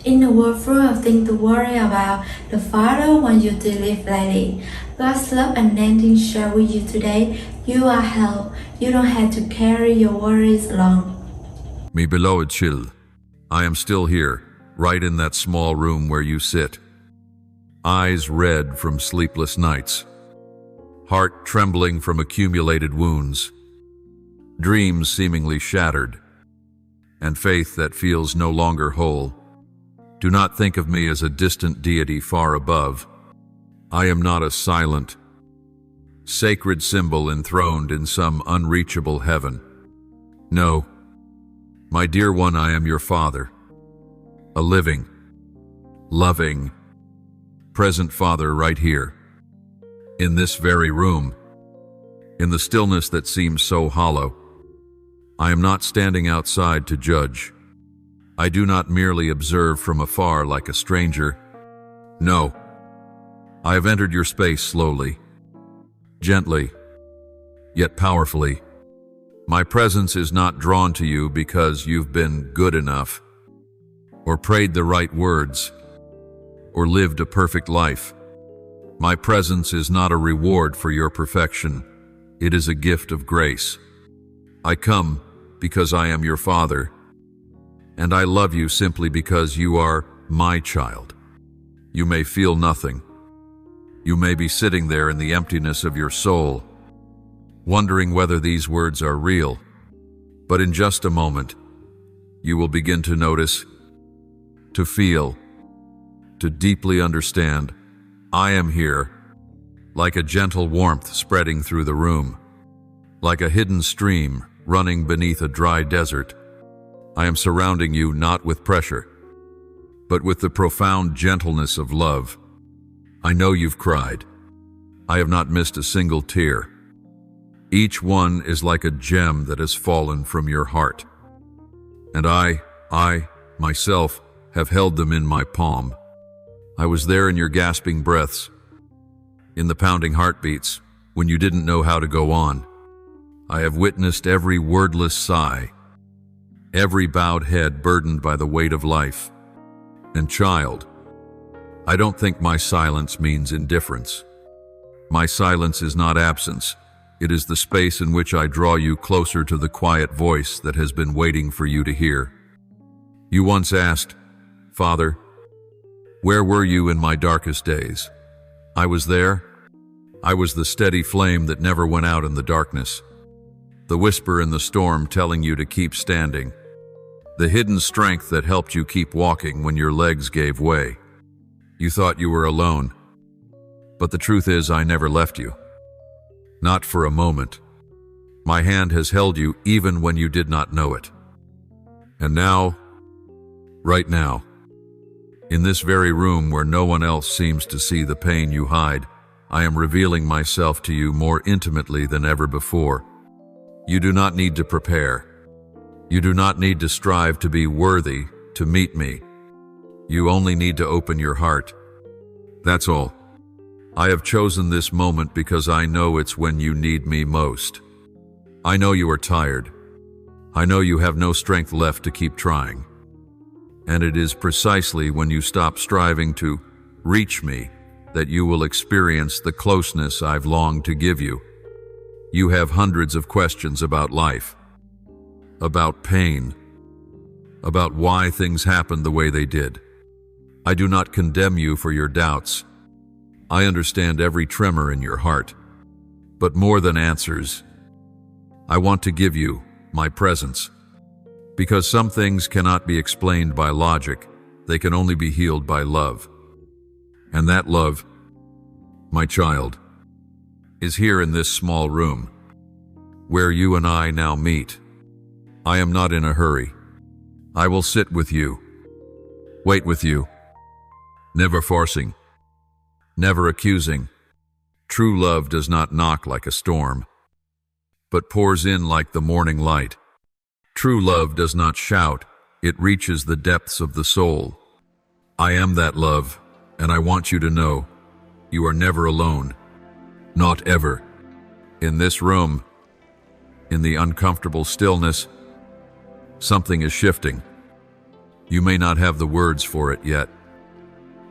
In a world full of things to worry about, the Father wants you to live lightly. God's love and unending share with you today. You are helped. You don't have to carry your worries alone. Me beloved chill, I am still here, right in that small room where you sit. Eyes red from sleepless nights. Heart trembling from accumulated wounds. Dreams seemingly shattered. And faith that feels no longer whole. Do not think of me as a distant deity far above. I am not a silent, sacred symbol enthroned in some unreachable heaven. No, my dear one, I am your Father, a living, loving, present Father right here, in this very room, in the stillness that seems so hollow. I am not standing outside to judge. I do not merely observe from afar like a stranger. No, I have entered your space slowly, gently, yet powerfully. My presence is not drawn to you because you've been good enough, or prayed the right words, or lived a perfect life. My presence is not a reward for your perfection. It is a gift of grace. I come because I am your Father, and I love you simply because you are my child. You may feel nothing. You may be sitting there in the emptiness of your soul, wondering whether these words are real. But in just a moment, you will begin to notice, to feel, to deeply understand. I am here, like a gentle warmth spreading through the room, like a hidden stream running beneath a dry desert. I am surrounding you not with pressure, but with the profound gentleness of love. I know you've cried. I have not missed a single tear. Each one is like a gem that has fallen from your heart. And I, myself, have held them in my palm. I was there in your gasping breaths, in the pounding heartbeats, when you didn't know how to go on. I have witnessed every wordless sigh, every bowed head burdened by the weight of life. And child, I don't think my silence means indifference. My silence is not absence. It is the space in which I draw you closer to the quiet voice that has been waiting for you to hear. You once asked, Father, where were you in my darkest days? I was there. I was the steady flame that never went out in the darkness. The whisper in the storm telling you to keep standing. The hidden strength that helped you keep walking when your legs gave way. You thought you were alone. But the truth is, I never left you. Not for a moment. My hand has held you even when you did not know it. And now, right now, in this very room where no one else seems to see the pain you hide, I am revealing myself to you more intimately than ever before. You do not need to prepare. You do not need to strive to be worthy to meet me. You only need to open your heart. That's all. I have chosen this moment because I know it's when you need me most. I know you are tired. I know you have no strength left to keep trying. And it is precisely when you stop striving to reach me that you will experience the closeness I've longed to give you. You have hundreds of questions about life, about pain, about why things happened the way they did. I do not condemn you for your doubts. I understand every tremor in your heart. But more than answers, I want to give you my presence. Because some things cannot be explained by logic, they can only be healed by love. And that love, my child, is here in this small room, where you and I now meet. I am not in a hurry. I will sit with you, wait with you, never forcing, never accusing. True love does not knock like a storm, but pours in like the morning light. True love does not shout, it reaches the depths of the soul. I am that love, and I want you to know, you are never alone. Not ever. In this room, in the uncomfortable stillness, something is shifting. You may not have the words for it yet,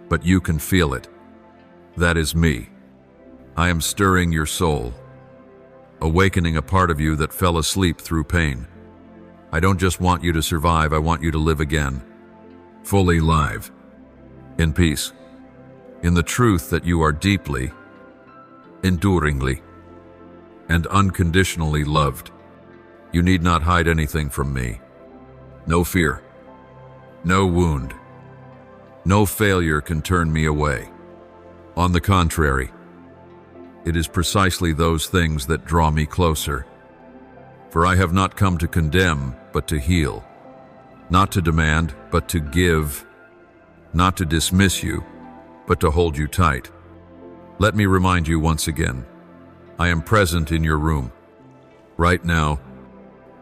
but you can feel it. That is me. I am stirring your soul, awakening a part of you that fell asleep through pain. I don't just want you to survive, I want you to live again, fully live, in peace, in the truth that you are deeply, enduringly, and unconditionally loved. You need not hide anything from me. No fear, no wound, no failure can turn me away. On the contrary, it is precisely those things that draw me closer. For I have not come to condemn, but to heal. Not to demand, but to give. Not to dismiss you, but to hold you tight. Let me remind you once again, I am present in your room. Right now,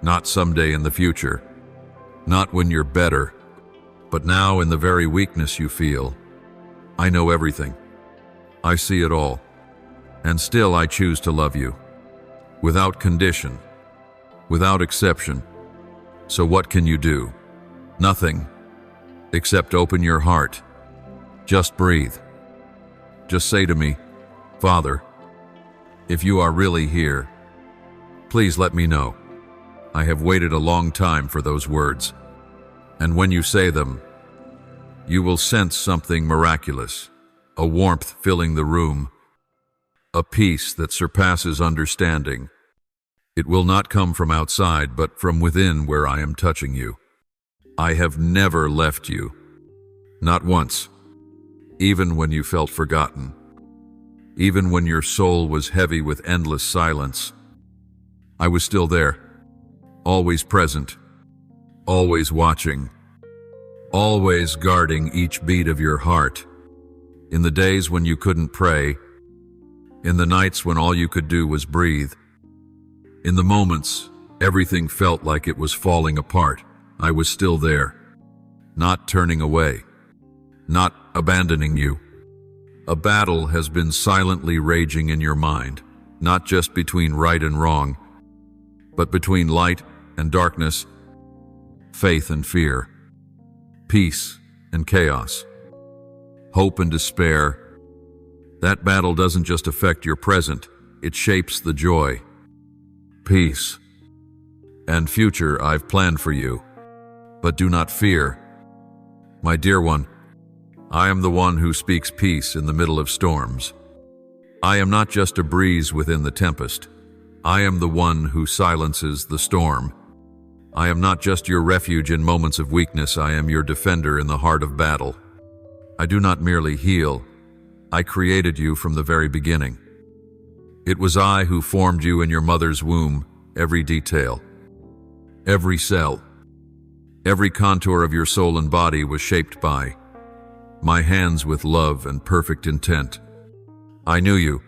not someday in the future. Not when you're better, but now in the very weakness you feel. I know everything. I see it all. And still I choose to love you. Without condition. Without exception. So what can you do? Nothing. Except open your heart. Just breathe. Just say to me, Father, if you are really here, please let me know. I have waited a long time for those words. And when you say them, you will sense something miraculous, a warmth filling the room, a peace that surpasses understanding. It will not come from outside, but from within where I am touching you. I have never left you. Not once. Even when you felt forgotten. Even when your soul was heavy with endless silence. I was still there. Always present. Always watching. Always guarding each beat of your heart. In the days when you couldn't pray. In the nights when all you could do was breathe. In the moments, everything felt like it was falling apart. I was still there, not turning away, not abandoning you. A battle has been silently raging in your mind, not just between right and wrong, but between light and darkness, faith and fear, peace and chaos, hope and despair. That battle doesn't just affect your present, it shapes the joy, peace, and future I've planned for you. But do not fear. My dear one, I am the one who speaks peace in the middle of storms. I am not just a breeze within the tempest. I am the one who silences the storm. I am not just your refuge in moments of weakness, I am your defender in the heart of battle. I do not merely heal. I created you from the very beginning. It was I who formed you in your mother's womb, every detail, every cell, every contour of your soul and body was shaped by my hands with love and perfect intent. I knew you,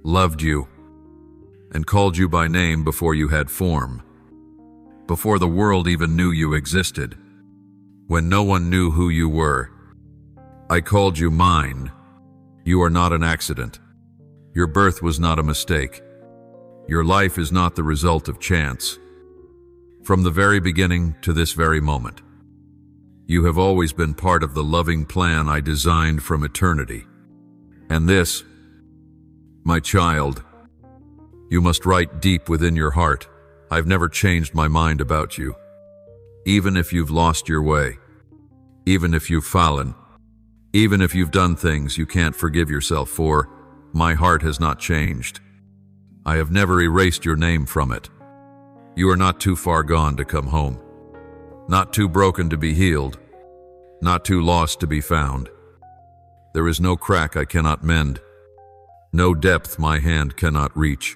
loved you, and called you by name before you had form, before the world even knew you existed, when no one knew who you were. I called you mine. You are not an accident. Your birth was not a mistake. Your life is not the result of chance. From the very beginning to this very moment, you have always been part of the loving plan I designed from eternity. And this, my child, you must write deep within your heart. I've never changed my mind about you. Even if you've lost your way, even if you've fallen, even if you've done things you can't forgive yourself for, my heart has not changed. I have never erased your name from it. You are not too far gone to come home. Not too broken to be healed. Not too lost to be found. There is no crack I cannot mend. No depth my hand cannot reach.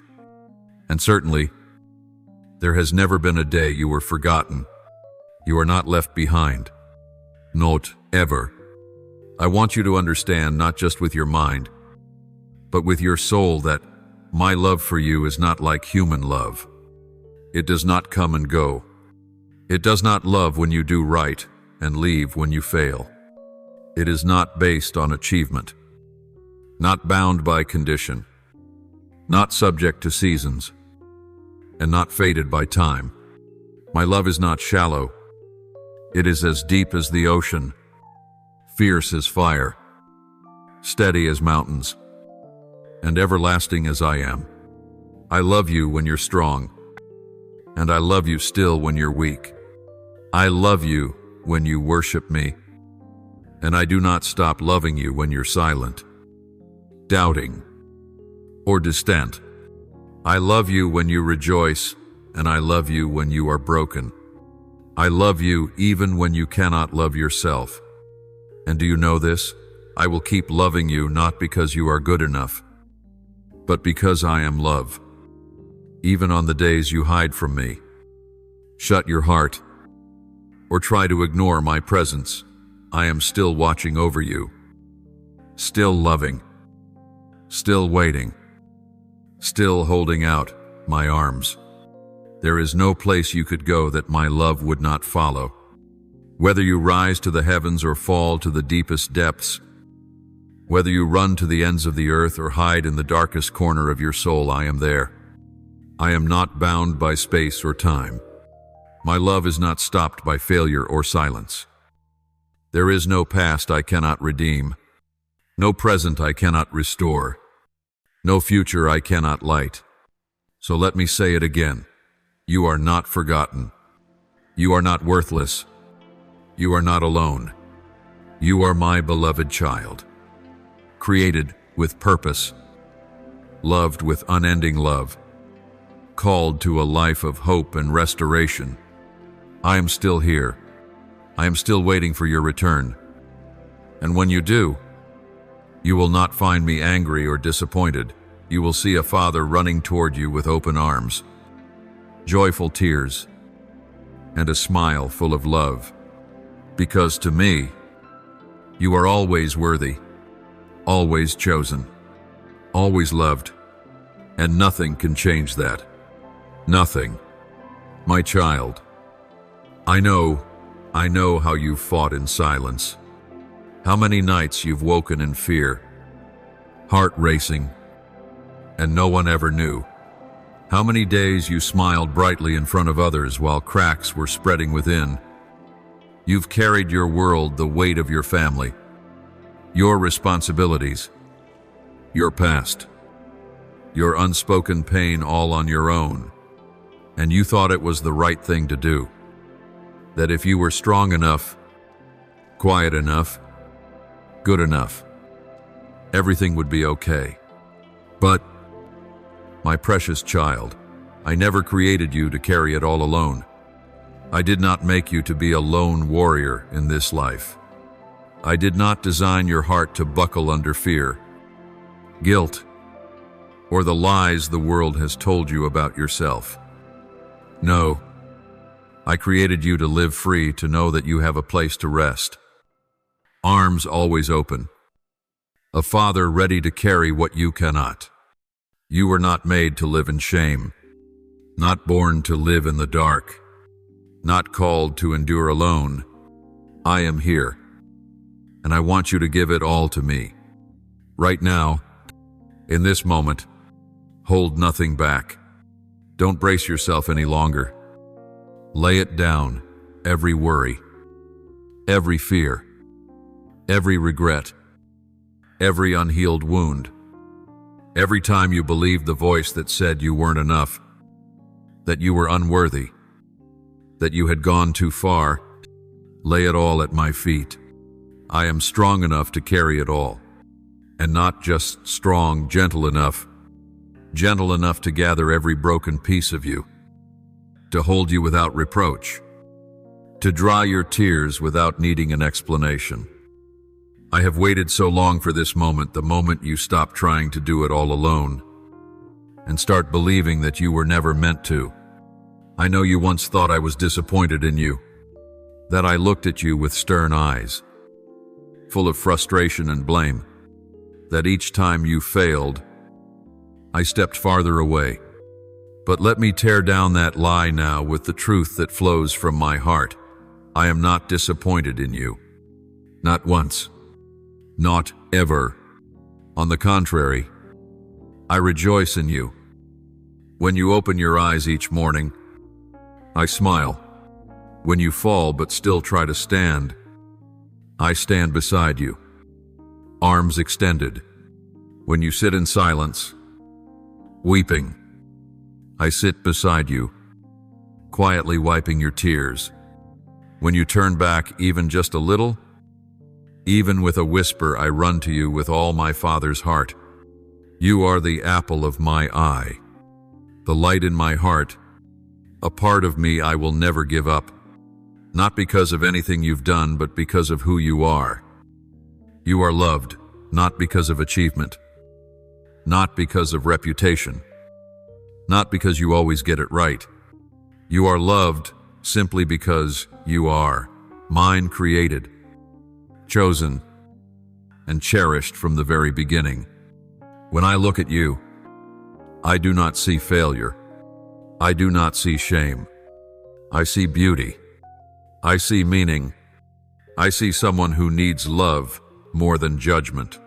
And certainly, there has never been a day you were forgotten. You are not left behind. Not ever. I want you to understand, not just with your mind, but with your soul, that my love for you is not like human love. It does not come and go. It does not love when you do right and leave when you fail. It is not based on achievement, not bound by condition, not subject to seasons, and not fated by time. My love is not shallow. It is as deep as the ocean, fierce as fire, steady as mountains, and everlasting as I am. I love you when you're strong, and I love you still when you're weak. I love you when you worship me, and I do not stop loving you when you're silent, doubting, or distant. I love you when you rejoice, and I love you when you are broken. I love you even when you cannot love yourself. And do you know this? I will keep loving you not because you are good enough, but because I am love. Even on the days you hide from me, shut your heart, or try to ignore my presence, I am still watching over you, still loving, still waiting, still holding out my arms. There is no place you could go that my love would not follow. Whether you rise to the heavens or fall to the deepest depths, whether you run to the ends of the earth or hide in the darkest corner of your soul, I am there. I am not bound by space or time. My love is not stopped by failure or silence. There is no past I cannot redeem, no present I cannot restore, no future I cannot light. So let me say it again. You are not forgotten. You are not worthless. You are not alone. You are my beloved child, created with purpose, loved with unending love, called to a life of hope and restoration. I am still here. I am still waiting for your return. And when you do, you will not find me angry or disappointed. You will see a father running toward you with open arms, joyful tears, and a smile full of love. Because to me, you are always worthy, always chosen, always loved, and nothing can change that. Nothing. My child, I know how you've fought in silence, how many nights you've woken in fear, heart racing, and no one ever knew. How many days you smiled brightly in front of others while cracks were spreading within. You've carried your world, the weight of your family, your responsibilities, your past, your unspoken pain all on your own. And you thought it was the right thing to do. That if you were strong enough, quiet enough, good enough, everything would be okay. But, my precious child, I never created you to carry it all alone. I did not make you to be a lone warrior in this life. I did not design your heart to buckle under fear, guilt, or the lies the world has told you about yourself. No, I created you to live free, to know that you have a place to rest. Arms always open. A father ready to carry what you cannot. You were not made to live in shame, not born to live in the dark, not called to endure alone. I am here, and I want you to give it all to me. Right now, in this moment, hold nothing back. Don't brace yourself any longer. Lay it down, every worry, every fear, every regret, every unhealed wound. Every time you believed the voice that said you weren't enough, that you were unworthy, that you had gone too far, lay it all at my feet. I am strong enough to carry it all. And not just strong, gentle enough to gather every broken piece of you, to hold you without reproach, to dry your tears without needing an explanation. I have waited so long for this moment, the moment you stop trying to do it all alone and start believing that you were never meant to. I know you once thought I was disappointed in you, that I looked at you with stern eyes, full of frustration and blame, that each time you failed, I stepped farther away. But let me tear down that lie now with the truth that flows from my heart. I am not disappointed in you. Not once. Not ever. On the contrary, I rejoice in you. When you open your eyes each morning, I smile. When you fall but still try to stand, I stand beside you, arms extended. When you sit in silence, weeping, I sit beside you, quietly wiping your tears. When you turn back even just a little, even with a whisper, I run to you with all my Father's heart. You are the apple of my eye, the light in my heart, a part of me I will never give up, not because of anything you've done, but because of who you are. You are loved, not because of achievement, not because of reputation, not because you always get it right. You are loved simply because you are mine, created, chosen, and cherished from the very beginning. When I look at you, I do not see failure. I do not see shame. I see beauty. I see meaning. I see someone who needs love more than judgment.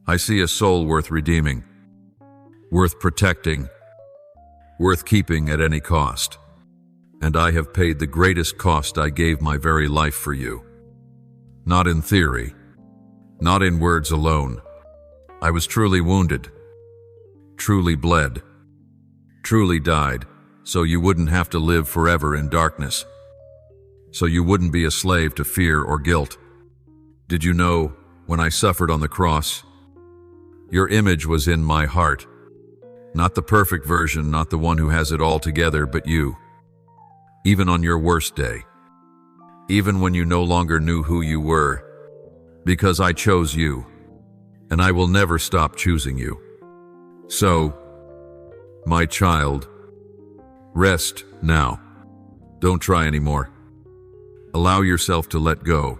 I see a soul worth redeeming, worth protecting, worth keeping at any cost. And I have paid the greatest cost. I gave my very life for you. Not in theory, not in words alone. I was truly wounded, truly bled, truly died, so you wouldn't have to live forever in darkness, so you wouldn't be a slave to fear or guilt. Did you know, when I suffered on the cross, your image was in my heart? Not the perfect version, not the one who has it all together, but you. Even on your worst day, even when you no longer knew who you were, because I chose you, and I will never stop choosing you. So, my child, rest now. Don't try anymore. Allow yourself to let go.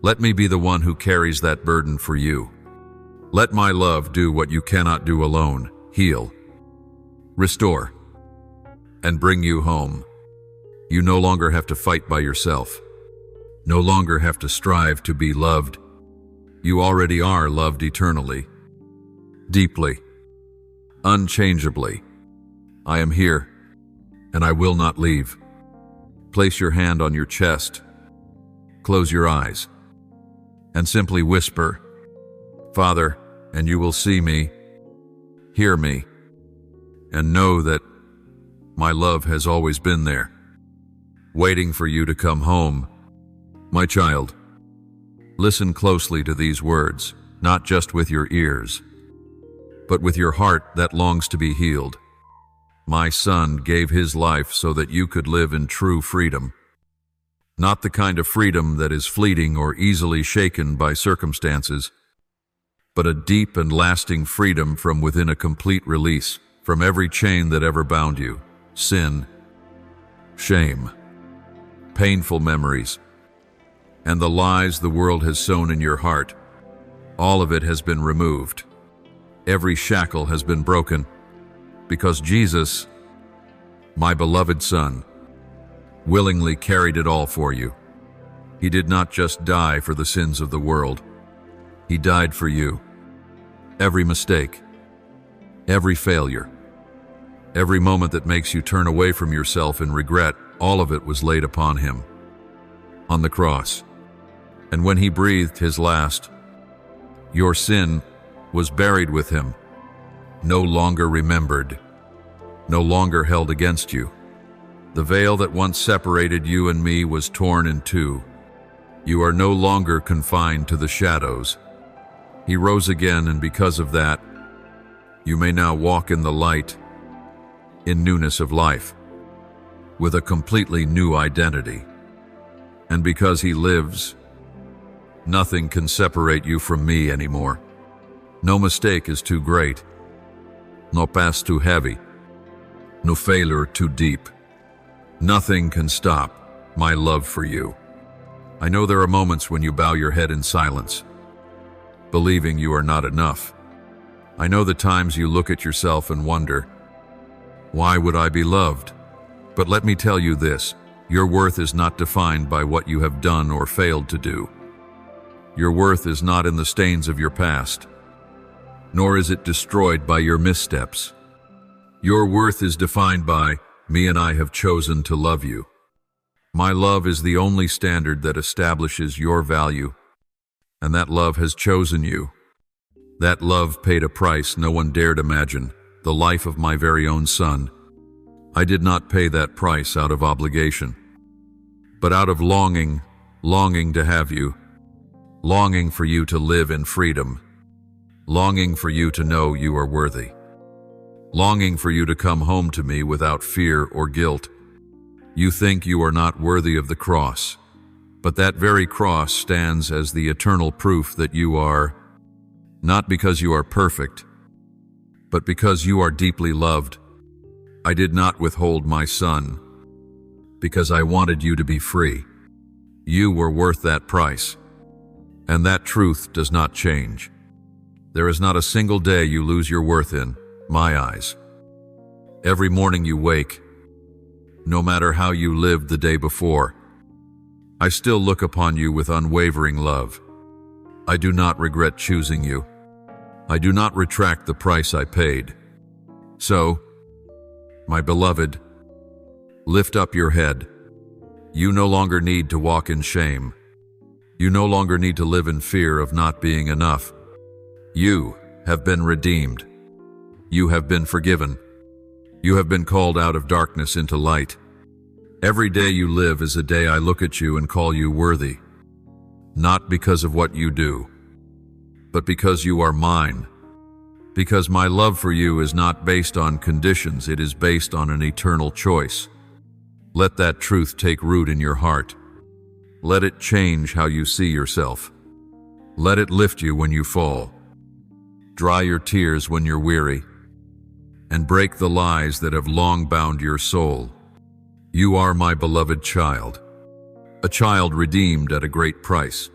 Let me be the one who carries that burden for you. Let my love do what you cannot do alone: heal, restore, and bring you home. You no longer have to fight by yourself. No longer have to strive to be loved. You already are loved eternally, deeply, unchangeably. I am here, and I will not leave. Place your hand on your chest, close your eyes, and simply whisper, Father, and you will see me, hear me, and know that my love has always been there, waiting for you to come home. My child, listen closely to these words, not just with your ears, but with your heart that longs to be healed. My son gave his life so that you could live in true freedom. Not the kind of freedom that is fleeting or easily shaken by circumstances, but a deep and lasting freedom from within, a complete release from every chain that ever bound you: sin, shame, painful memories, and the lies the world has sown in your heart. All of it has been removed. Every shackle has been broken, because Jesus, my beloved Son, willingly carried it all for you. He did not just die for the sins of the world. He died for you. Every mistake, every failure, every moment that makes you turn away from yourself in regret, all of it was laid upon him on the cross. And when he breathed his last, your sin was buried with him, no longer remembered, no longer held against you. The veil that once separated you and me was torn in two. You are no longer confined to the shadows. He rose again, and because of that, you may now walk in the light, in newness of life, with a completely new identity. And because he lives, nothing can separate you from me anymore. No mistake is too great, no past too heavy, no failure too deep. Nothing can stop my love for you. I know there are moments when you bow your head in silence, believing you are not enough. I know the times you look at yourself and wonder, why would I be loved? But let me tell you this, your worth is not defined by what you have done or failed to do. Your worth is not in the stains of your past, nor is it destroyed by your missteps. Your worth is defined by, me and I have chosen to love you. My love is the only standard that establishes your value, and that love has chosen you. That love paid a price no one dared imagine, the life of my very own son. I did not pay that price out of obligation, but out of longing to have you, longing for you to live in freedom, longing for you to know you are worthy, longing for you to come home to me without fear or guilt. You think you are not worthy of the cross, but that very cross stands as the eternal proof that you are, not because you are perfect, but because you are deeply loved. I did not withhold my son, because I wanted you to be free. You were worth that price, and that truth does not change. There is not a single day you lose your worth in my eyes. Every morning you wake, no matter how you lived the day before, I still look upon you with unwavering love. I do not regret choosing you. I do not retract the price I paid. So, my beloved, lift up your head. You no longer need to walk in shame. You no longer need to live in fear of not being enough. You have been redeemed. You have been forgiven. You have been called out of darkness into light. Every day you live is a day I look at you and call you worthy, not because of what you do, but because you are mine. Because my love for you is not based on conditions, it is based on an eternal choice. Let that truth take root in your heart. Let it change how you see yourself. Let it lift you when you fall. Dry your tears when you're weary, and break the lies that have long bound your soul. You are my beloved child, a child redeemed at a great price,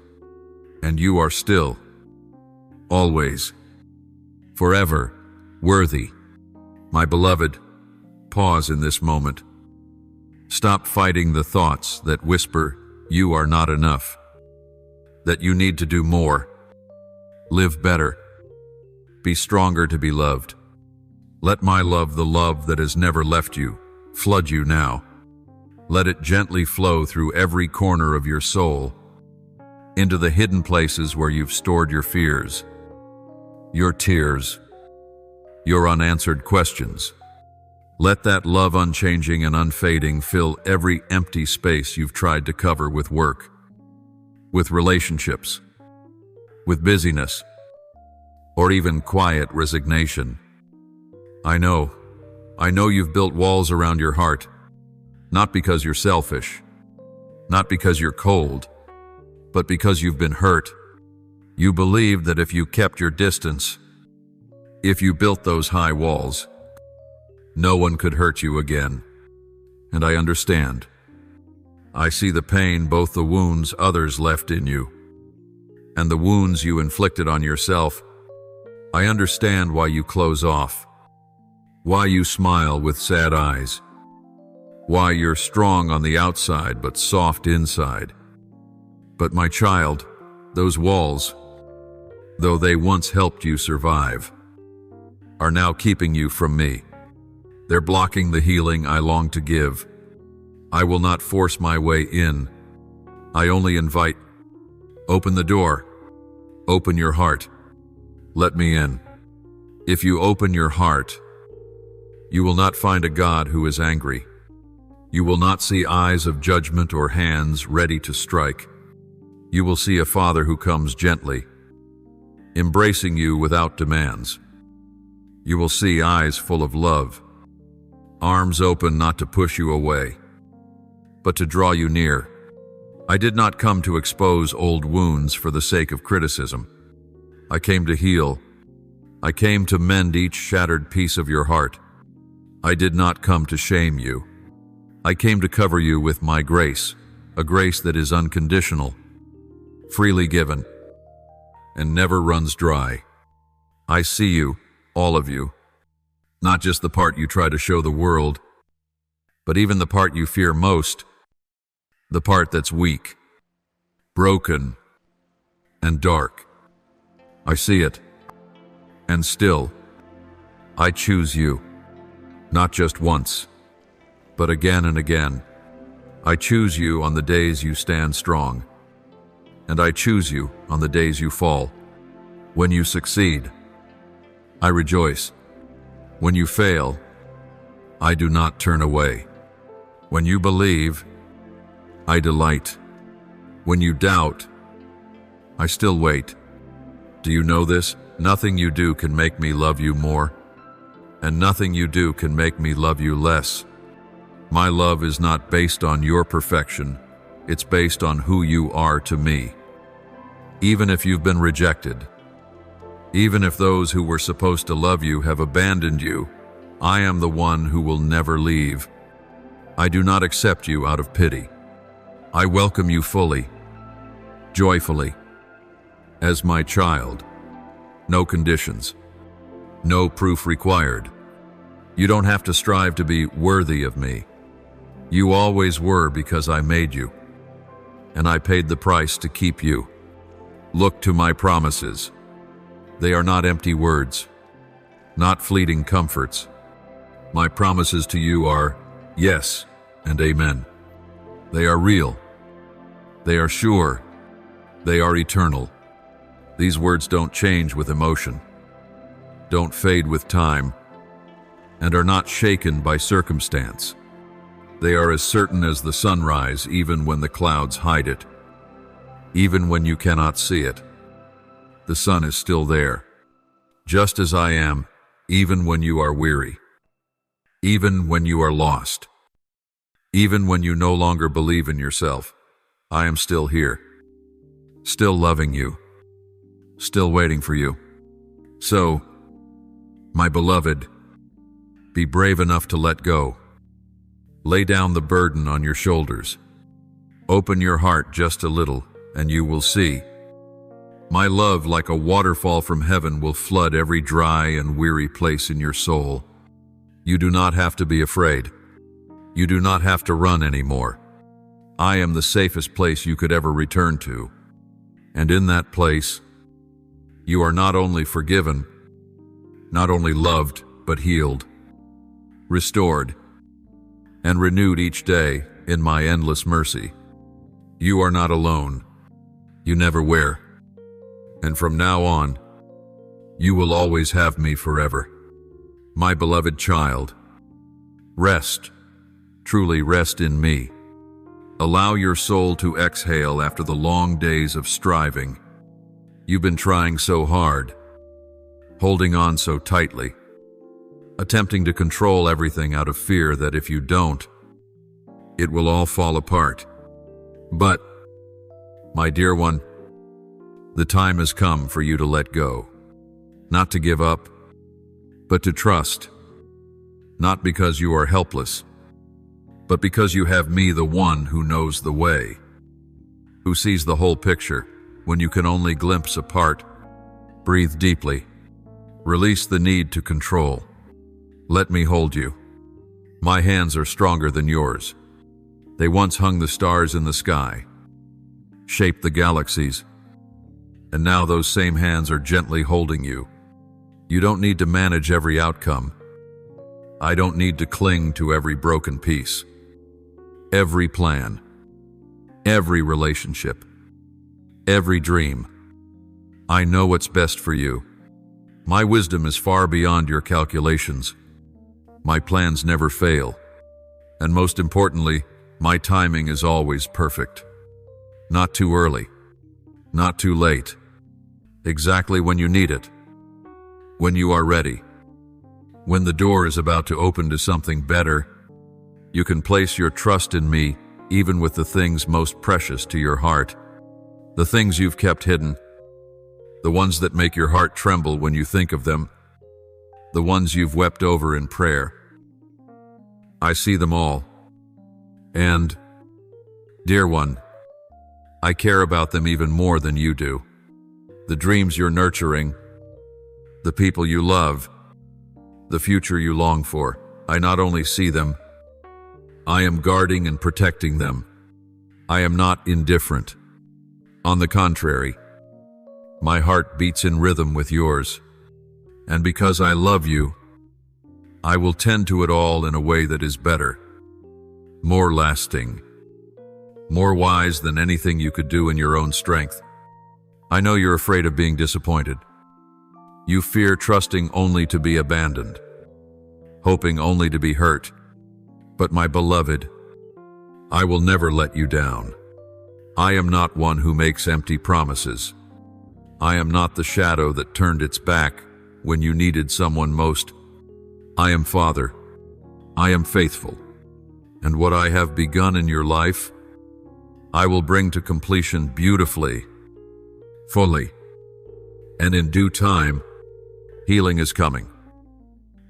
and you are still, always, forever, worthy. My beloved, pause in this moment. Stop fighting the thoughts that whisper you are not enough, that you need to do more, live better, be stronger to be loved. Let my love, the love that has never left you, flood you now. Let it gently flow through every corner of your soul, into the hidden places where you've stored your fears, your tears, your unanswered questions. Let that love unchanging and unfading fill every empty space you've tried to cover with work, with relationships, with busyness, or even quiet resignation. I know you've built walls around your heart, not because you're selfish, not because you're cold, but because you've been hurt. You believed that if you kept your distance, if you built those high walls, no one could hurt you again. And I understand. I see the pain, both the wounds others left in you, and the wounds you inflicted on yourself. I understand why you close off, why you smile with sad eyes, why you're strong on the outside but soft inside. But my child, those walls, though they once helped you survive, are now keeping you from me. They're blocking the healing I long to give. I will not force my way in. I only invite. Open the door. Open your heart. Let me in. If you open your heart, you will not find a God who is angry. You will not see eyes of judgment or hands ready to strike. You will see a Father who comes gently, embracing you without demands. You will see eyes full of love, arms open not to push you away, but to draw you near. I did not come to expose old wounds for the sake of criticism. I came to heal. I came to mend each shattered piece of your heart. I did not come to shame you. I came to cover you with my grace, a grace that is unconditional, freely given, and never runs dry. I see you, all of you, not just the part you try to show the world, but even the part you fear most, the part that's weak, broken, and dark. I see it, and still, I choose you, not just once, but again and again. I choose you on the days you stand strong, and I choose you on the days you fall. When you succeed, I rejoice. When you fail, I do not turn away. When you believe, I delight. When you doubt, I still wait. Do you know this? Nothing you do can make me love you more, and nothing you do can make me love you less. My love is not based on your perfection, it's based on who you are to me. Even if you've been rejected, even if those who were supposed to love you have abandoned you, I am the one who will never leave. I do not accept you out of pity. I welcome you fully, joyfully, as my child. No conditions, no proof required. You don't have to strive to be worthy of me. You always were because I made you, and I paid the price to keep you. Look to my promises. They are not empty words, not fleeting comforts. My promises to you are yes and amen. They are real. They are sure. They are eternal. These words don't change with emotion, don't fade with time, and are not shaken by circumstance. They are as certain as the sunrise, even when the clouds hide it. Even when you cannot see it, the sun is still there, just as I am, even when you are weary, even when you are lost, even when you no longer believe in yourself. I am still here, still loving you, still waiting for you. So, my beloved, be brave enough to let go. Lay down the burden on your shoulders. Open your heart just a little, and you will see. My love, like a waterfall from heaven, will flood every dry and weary place in your soul. You do not have to be afraid. You do not have to run anymore. I am the safest place you could ever return to. And in that place, you are not only forgiven, not only loved, but healed, restored, and renewed each day in my endless mercy. You are not alone. You never were. And from now on, you will always have me forever. My beloved child, rest, truly rest in me. Allow your soul to exhale after the long days of striving. You've been trying so hard, holding on so tightly, attempting to control everything out of fear that if you don't, it will all fall apart. But, my dear one, the time has come for you to let go, not to give up, but to trust, not because you are helpless, but because you have me, the one who knows the way, who sees the whole picture when you can only glimpse a part. Breathe deeply. Release the need to control. Let me hold you. My hands are stronger than yours. They once hung the stars in the sky, shaped the galaxies, and now those same hands are gently holding you. You don't need to manage every outcome. I don't need to cling to every broken piece. Every plan, every relationship, every dream. I know what's best for you. My wisdom is far beyond your calculations. My plans never fail. And most importantly, my timing is always perfect. Not too early, not too late. Exactly when you need it. When you are ready. When the door is about to open to something better, you can place your trust in me, even with the things most precious to your heart. The things you've kept hidden. The ones that make your heart tremble when you think of them. The ones you've wept over in prayer. I see them all. And, dear one, I care about them even more than you do. The dreams you're nurturing, the people you love, the future you long for. I not only see them, I am guarding and protecting them. I am not indifferent. On the contrary, my heart beats in rhythm with yours. And because I love you, I will tend to it all in a way that is better, more lasting, more wise than anything you could do in your own strength. I know you're afraid of being disappointed. You fear trusting only to be abandoned, hoping only to be hurt. But my beloved, I will never let you down. I am not one who makes empty promises. I am not the shadow that turned its back when you needed someone most. I am Father. I am faithful. And what I have begun in your life, I will bring to completion beautifully, fully. And in due time, healing is coming.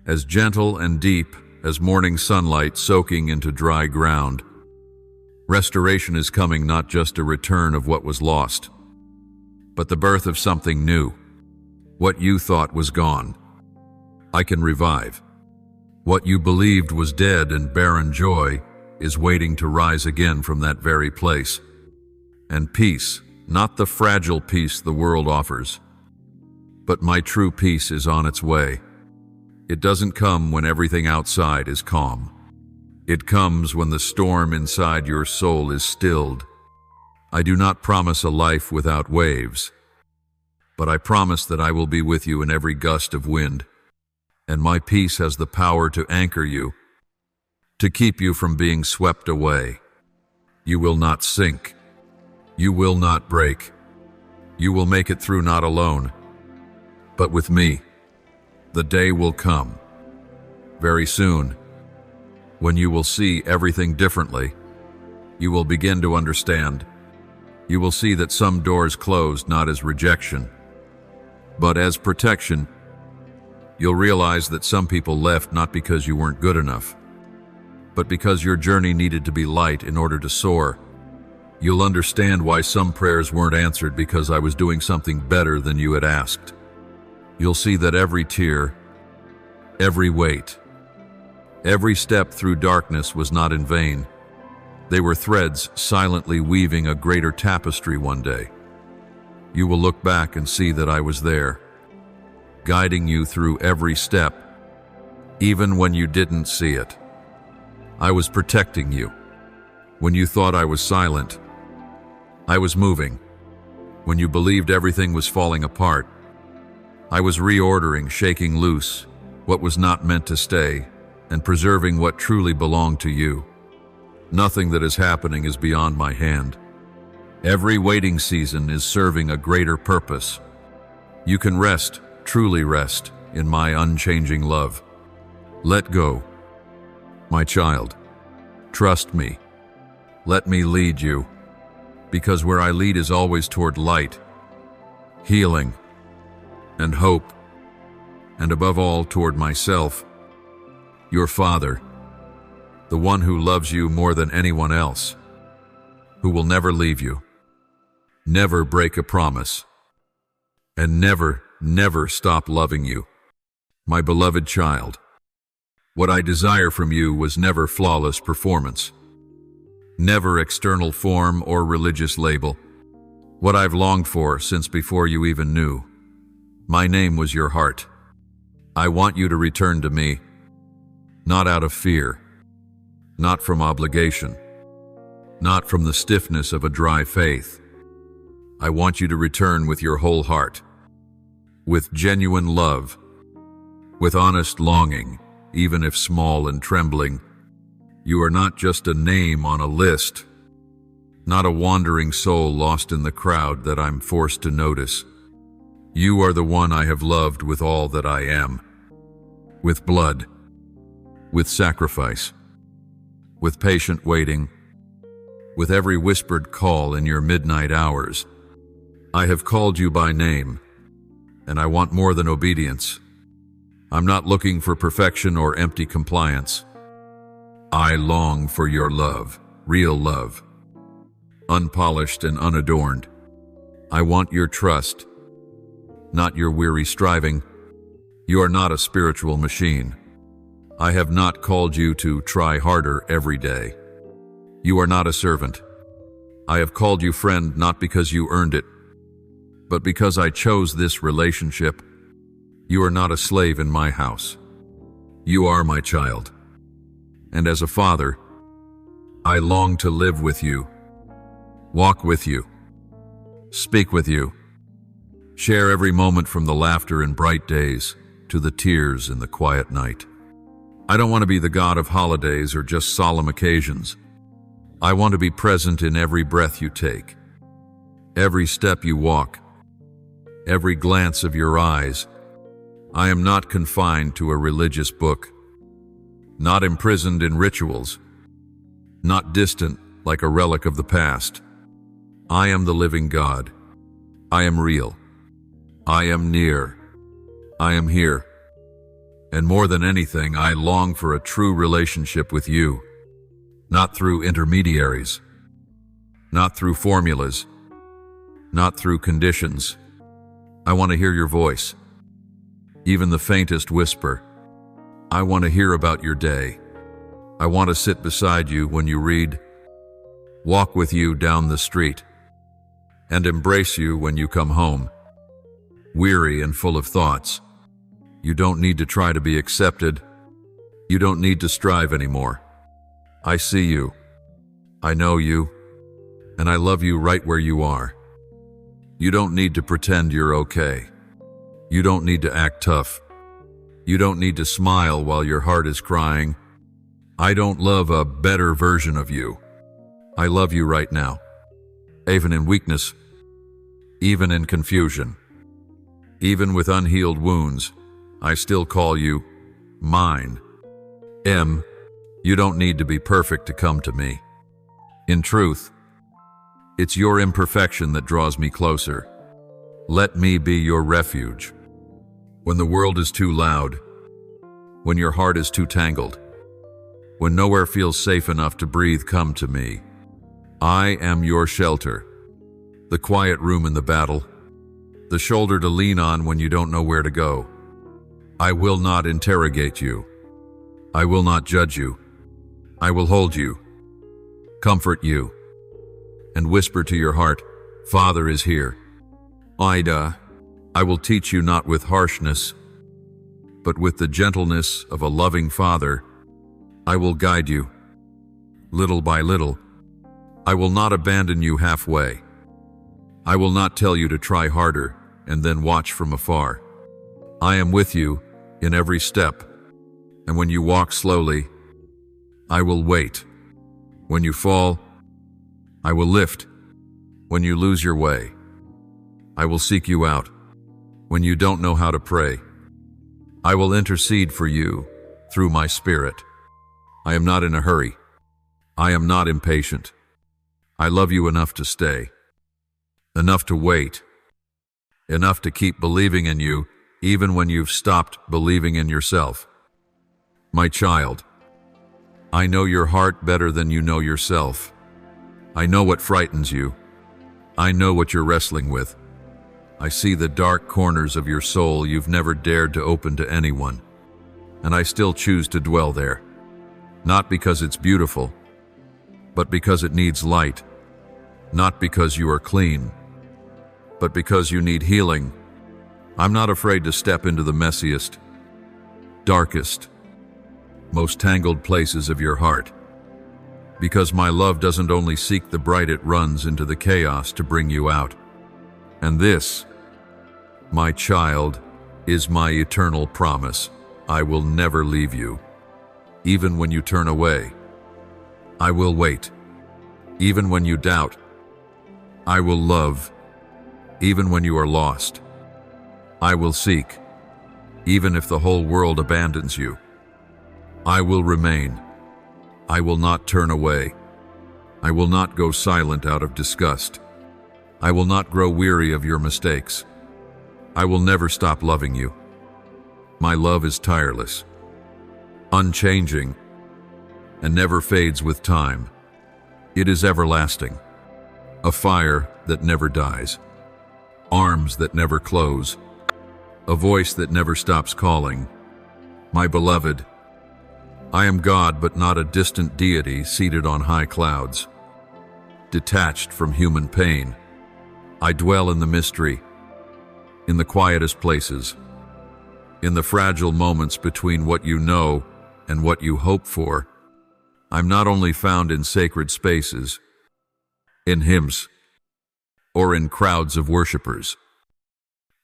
As gentle and deep as morning sunlight soaking into dry ground, restoration is coming, not just a return of what was lost, but the birth of something new. What you thought was gone, I can revive. What you believed was dead and barren joy is waiting to rise again from that very place. And peace, not the fragile peace the world offers, but my true peace is on its way. It doesn't come when everything outside is calm. It comes when the storm inside your soul is stilled. I do not promise a life without waves, but I promise that I will be with you in every gust of wind. And my peace has the power to anchor you, to keep you from being swept away. You will not sink. You will not break. You will make it through not alone, but with me. The day will come, very soon, when you will see everything differently. You will begin to understand. You will see that some doors closed not as rejection, but as protection. You'll realize that some people left not because you weren't good enough, but because your journey needed to be light in order to soar. You'll understand why some prayers weren't answered because I was doing something better than you had asked. You'll see that every tear, every weight, every step through darkness was not in vain. They were threads silently weaving a greater tapestry one day. You will look back and see that I was there, guiding you through every step, even when you didn't see it. I was protecting you. When you thought I was silent, I was moving. When you believed everything was falling apart, I was reordering, shaking loose what was not meant to stay, and preserving what truly belonged to you. Nothing that is happening is beyond my hand. Every waiting season is serving a greater purpose. You can rest, truly rest, in my unchanging love. Let go, my child. Trust me. Let me lead you, because where I lead is always toward light, healing, and hope, and above all toward myself, your Father, the one who loves you more than anyone else, who will never leave you, never break a promise, and never, never stop loving you. My beloved child, what I desire from you was never flawless performance, never external form or religious label. What I've longed for since before you even knew. My name was your heart. I want you to return to me, not out of fear, not from obligation, not from the stiffness of a dry faith. I want you to return with your whole heart, with genuine love, with honest longing, even if small and trembling. You are not just a name on a list, not a wandering soul lost in the crowd that I'm forced to notice. You are the one I have loved with all that I am, with blood, with sacrifice, with patient waiting, with every whispered call in your midnight hours. I have called you by name, and I want more than obedience. I'm not looking for perfection or empty compliance. I long for your love, real love, unpolished and unadorned. I want your trust, not your weary striving. You are not a spiritual machine. I have not called you to try harder every day. You are not a servant. I have called you friend not because you earned it, but because I chose this relationship. You are not a slave in my house. You are my child. And as a father, I long to live with you, walk with you, speak with you, share every moment from the laughter in bright days to the tears in the quiet night. I don't want to be the god of holidays or just solemn occasions. I want to be present in every breath you take, every step you walk, every glance of your eyes. I am not confined to a religious book, not imprisoned in rituals, not distant like a relic of the past. I am the living God. I am real. I am near. I am here. And more than anything, I long for a true relationship with you, not through intermediaries, not through formulas, not through conditions. I want to hear your voice, even the faintest whisper. I want to hear about your day. I want to sit beside you when you read, walk with you down the street, and embrace you when you come home, weary and full of thoughts. You don't need to try to be accepted. You don't need to strive anymore. I see you. I know you. And I love you right where you are. You don't need to pretend you're okay. You don't need to act tough. You don't need to smile while your heart is crying. I don't love a better version of you. I love you right now. Even in weakness, even in confusion, even with unhealed wounds, I still call you mine. You don't need to be perfect to come to me. In truth, it's your imperfection that draws me closer. Let me be your refuge. When the world is too loud, when your heart is too tangled, when nowhere feels safe enough to breathe, come to me. I am your shelter, the quiet room in the battle, the shoulder to lean on when you don't know where to go. I will not interrogate you. I will not judge you. I will hold you, comfort you, and whisper to your heart, Father is here. Ida, I will teach you not with harshness, but with the gentleness of a loving father. I will guide you, little by little. I will not abandon you halfway. I will not tell you to try harder and then watch from afar. I am with you in every step, and when you walk slowly, I will wait. When you fall, I will lift. When you lose your way, I will seek you out. When you don't know how to pray, I will intercede for you through my Spirit. I am not in a hurry. I am not impatient. I love you enough to stay, enough to wait, enough to keep believing in you even when you've stopped believing in yourself. My child, I know your heart better than you know yourself. I know what frightens you. I know what you're wrestling with. I see the dark corners of your soul you've never dared to open to anyone, and I still choose to dwell there, not because it's beautiful, but because it needs light, not because you are clean, but because you need healing. I'm not afraid to step into the messiest, darkest, most tangled places of your heart, because my love doesn't only seek the bright, it runs into the chaos to bring you out. And this, my child, is my eternal promise. I will never leave you. Even when you turn away, I will wait. Even when you doubt, I will love. Even when you are lost, I will seek. Even if the whole world abandons you, I will remain. I will not turn away. I will not go silent out of disgust. I will not grow weary of your mistakes. I will never stop loving you. My love is tireless, unchanging, and never fades with time. It is everlasting, a fire that never dies, arms that never close, a voice that never stops calling. My beloved, I am God, but not a distant deity seated on high clouds, detached from human pain. I dwell in the mystery, in the quietest places, in the fragile moments between what you know and what you hope for. I'm not only found in sacred spaces, in hymns, or in crowds of worshipers.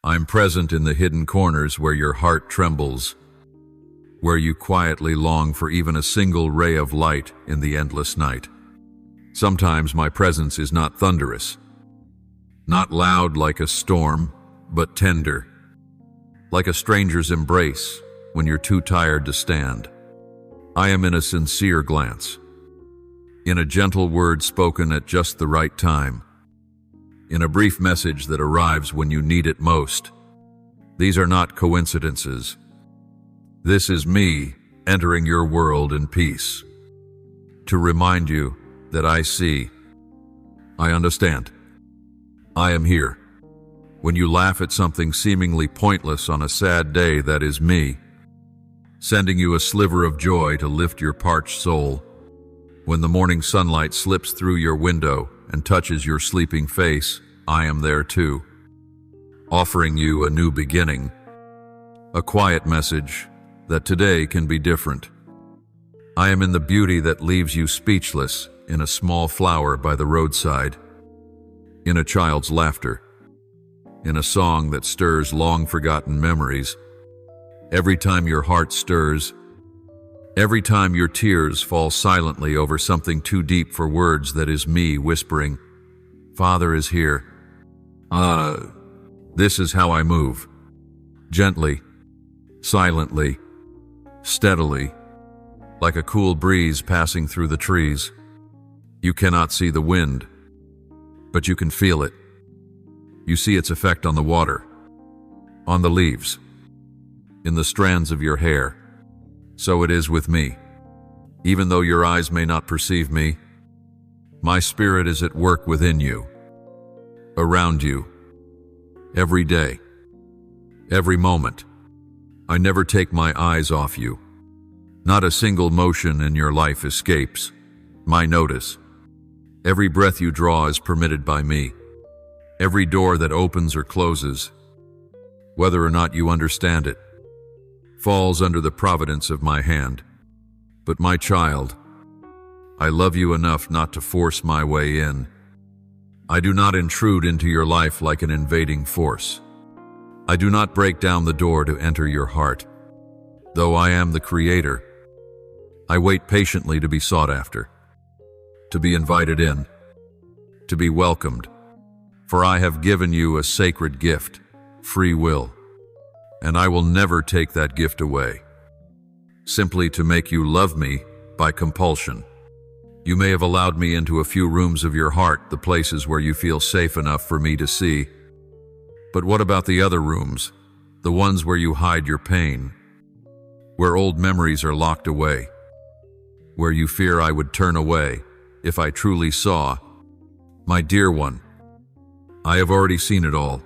I'm present in the hidden corners where your heart trembles, where you quietly long for even a single ray of light in the endless night. Sometimes my presence is not thunderous, not loud like a storm, but tender, like a stranger's embrace when you're too tired to stand. I am in a sincere glance, in a gentle word spoken at just the right time, in a brief message that arrives when you need it most. These are not coincidences. This is me entering your world in peace, to remind you that I see, I understand, I am here. When you laugh at something seemingly pointless on a sad day, that is me, sending you a sliver of joy to lift your parched soul. When the morning sunlight slips through your window and touches your sleeping face, I am there too, offering you a new beginning, a quiet message that today can be different. I am in the beauty that leaves you speechless, in a small flower by the roadside, in a child's laughter, in a song that stirs long-forgotten memories. Every time your heart stirs, every time your tears fall silently over something too deep for words, that is me whispering, Father is here. This is how I move. Gently, silently, steadily, like a cool breeze passing through the trees. You cannot see the wind, but you can feel it. You see its effect on the water, on the leaves, in the strands of your hair. So it is with me. Even though your eyes may not perceive me, my spirit is at work within you, around you, every day, every moment. I never take my eyes off you. Not a single motion in your life escapes my notice. Every breath you draw is permitted by me. Every door that opens or closes, whether or not you understand it, falls under the providence of my hand. But my child, I love you enough not to force my way in. I do not intrude into your life like an invading force. I do not break down the door to enter your heart. Though I am the creator, I wait patiently to be sought after, to be invited in, to be welcomed. For I have given you a sacred gift, free will, and I will never take that gift away, simply to make you love me by compulsion. You may have allowed me into a few rooms of your heart, the places where you feel safe enough for me to see. But what about the other rooms, the ones where you hide your pain, where old memories are locked away, where you fear I would turn away if I truly saw? My dear one, I have already seen it all,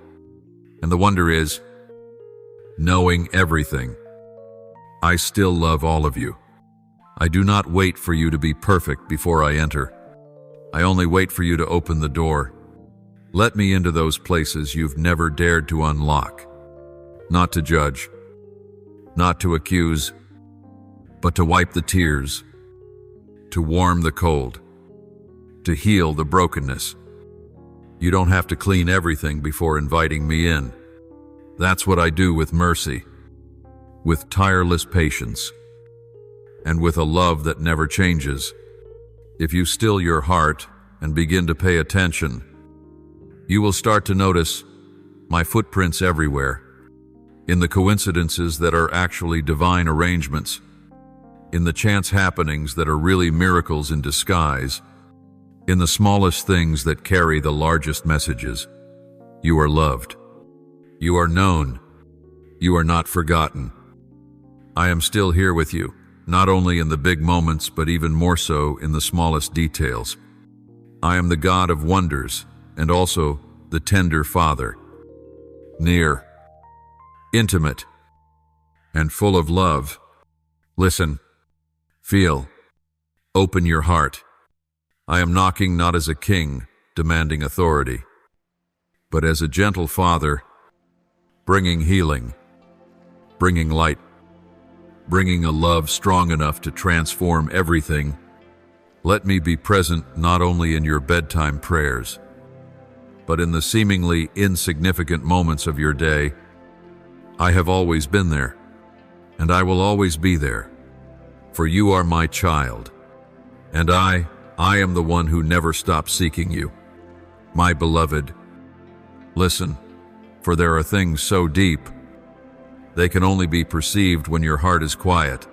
and the wonder is, knowing everything, I still love all of you. I do not wait for you to be perfect before I enter. I only wait for you to open the door. Let me into those places you've never dared to unlock, not to judge, not to accuse, but to wipe the tears, to warm the cold, to heal the brokenness. You don't have to clean everything before inviting me in. That's what I do with mercy, with tireless patience, and with a love that never changes. If you still your heart and begin to pay attention, you will start to notice my footprints everywhere, in the coincidences that are actually divine arrangements, in the chance happenings that are really miracles in disguise, in the smallest things that carry the largest messages. You are loved. You are known. You are not forgotten. I am still here with you, not only in the big moments, but even more so in the smallest details. I am the God of wonders, and also the tender Father, near, intimate, and full of love. Listen, feel, open your heart. I am knocking not as a king demanding authority, but as a gentle father, bringing healing, bringing light, bringing a love strong enough to transform everything Let me be present not only in your bedtime prayers, but in the seemingly insignificant moments of your day. I have always been there, and I will always be there, for you are my child, and I am the one who never stops seeking you. My beloved, listen, for there are things so deep, they can only be perceived when your heart is quiet.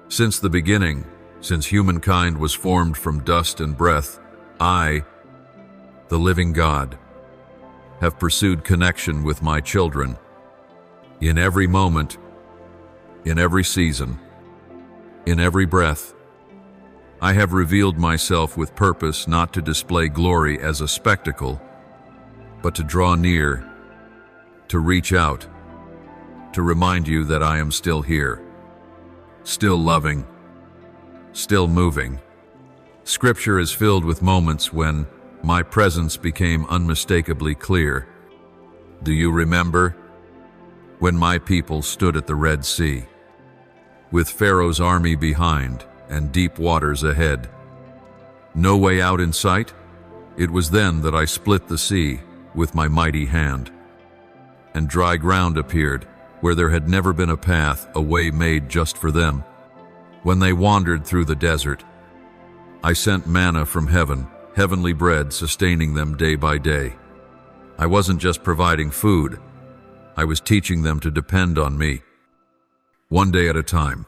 Since the beginning, since humankind was formed from dust and breath, I, the living God, have pursued connection with my children. In every moment, in every season, in every breath, I have revealed myself with purpose, not to display glory as a spectacle, but to draw near, to reach out, to remind you that I am still here, still loving, still moving. Scripture is filled with moments when my presence became unmistakably clear. Do you remember when my people stood at the Red Sea, with Pharaoh's army behind and deep waters ahead? No way out in sight? It was then that I split the sea with my mighty hand, and dry ground appeared where there had never been a path, a way made just for them. When they wandered through the desert, I sent manna from heaven, heavenly bread sustaining them day by day. I wasn't just providing food, I was teaching them to depend on me, one day at a time.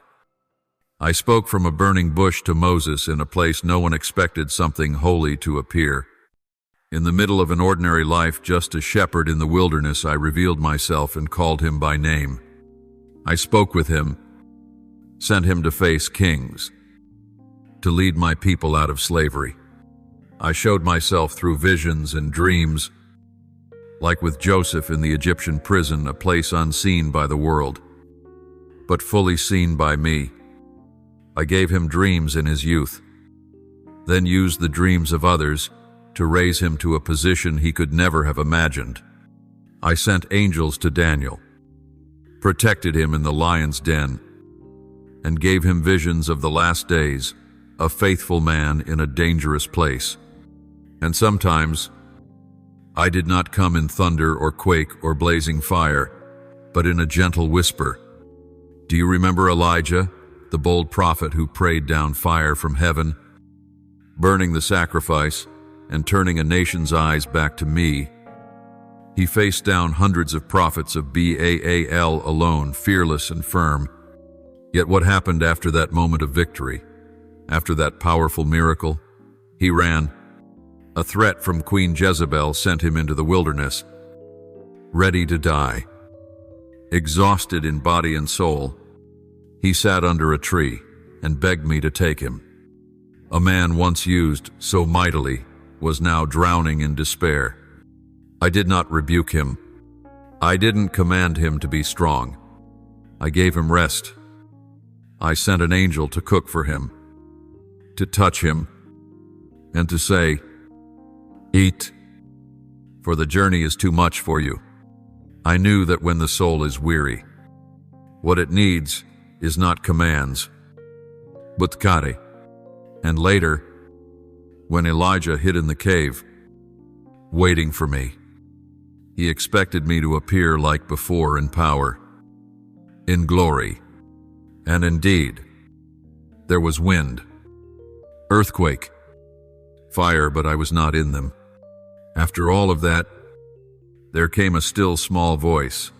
I spoke from a burning bush to Moses in a place no one expected something holy to appear. In the middle of an ordinary life, just a shepherd in the wilderness, I revealed myself and called him by name. I spoke with him, sent him to face kings, to lead my people out of slavery. I showed myself through visions and dreams, like with Joseph in the Egyptian prison, a place unseen by the world, but fully seen by me. I gave him dreams in his youth, then used the dreams of others to raise him to a position he could never have imagined. I sent angels to Daniel, protected him in the lion's den, and gave him visions of the last days, a faithful man in a dangerous place. And sometimes I did not come in thunder or quake or blazing fire, but in a gentle whisper. Do you remember Elijah, the bold prophet who prayed down fire from heaven, burning the sacrifice and turning a nation's eyes back to me? He faced down hundreds of prophets of Baal alone, fearless and firm. Yet what happened after that moment of victory? After that powerful miracle? He ran. A threat from Queen Jezebel sent him into the wilderness, ready to die. Exhausted in body and soul, he sat under a tree and begged me to take him. A man once used so mightily was now drowning in despair. I did not rebuke him. I didn't command him to be strong. I gave him rest. I sent an angel to cook for him, to touch him, and to say, "Eat, for the journey is too much for you." I knew that when the soul is weary, what it needs is not commands, but tkare. And later, when Elijah hid in the cave, waiting for me, he expected me to appear like before in power, in glory. And indeed, there was wind, earthquake, fire, but I was not in them. After all of that, there came a still small voice,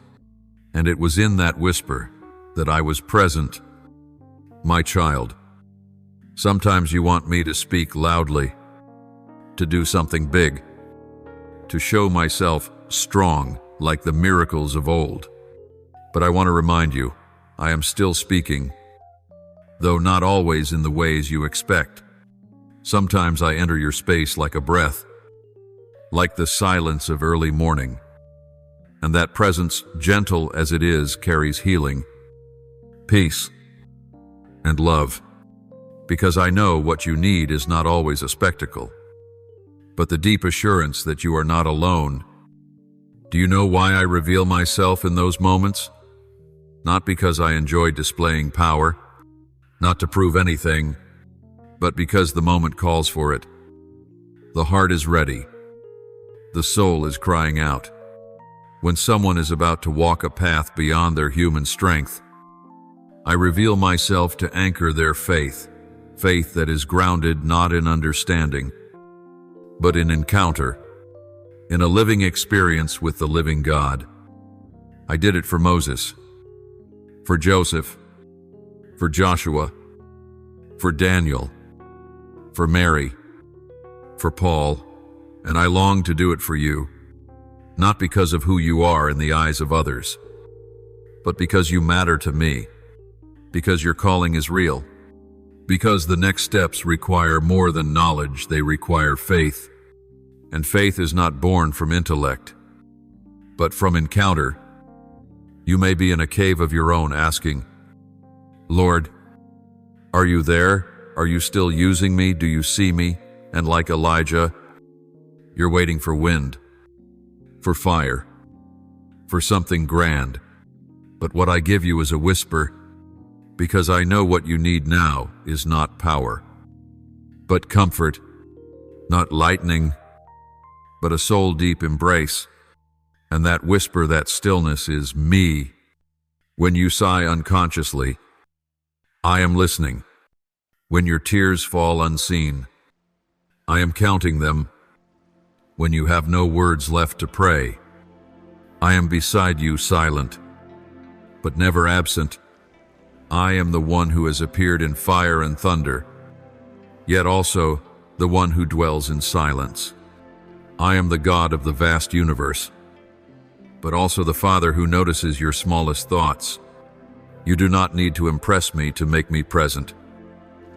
and it was in that whisper that I was present. My child, sometimes you want me to speak loudly, to do something big, to show myself strong like the miracles of old. But I want to remind you, I am still speaking, though not always in the ways you expect. Sometimes I enter your space like a breath, like the silence of early morning. And that presence, gentle as it is, carries healing, peace, and love. Because I know what you need is not always a spectacle, but the deep assurance that you are not alone. Do you know why I reveal myself in those moments? Not because I enjoy displaying power, not to prove anything, but because the moment calls for it. The heart is ready. The soul is crying out. When someone is about to walk a path beyond their human strength, I reveal myself to anchor their faith, faith that is grounded not in understanding, but in encounter, in a living experience with the living God. I did it for Moses, for Joseph, for Joshua, for Daniel, for Mary, for Paul, and I long to do it for you, not because of who you are in the eyes of others, but because you matter to me, because your calling is real, because the next steps require more than knowledge, they require faith, and faith is not born from intellect, but from encounter. You may be in a cave of your own asking, Lord, are you there? Are you still using me? Do you see me? And like Elijah, you're waiting for wind, for fire, for something grand. But what I give you is a whisper, because I know what you need now is not power, but comfort, not lightning, but a soul-deep embrace. And that whisper, that stillness is me. When you sigh unconsciously, I am listening. When your tears fall unseen, I am counting them. When you have no words left to pray, I am beside you, silent, but never absent. I am the one who has appeared in fire and thunder, yet also the one who dwells in silence. I am the God of the vast universe, but also the Father who notices your smallest thoughts. You do not need to impress me to make me present.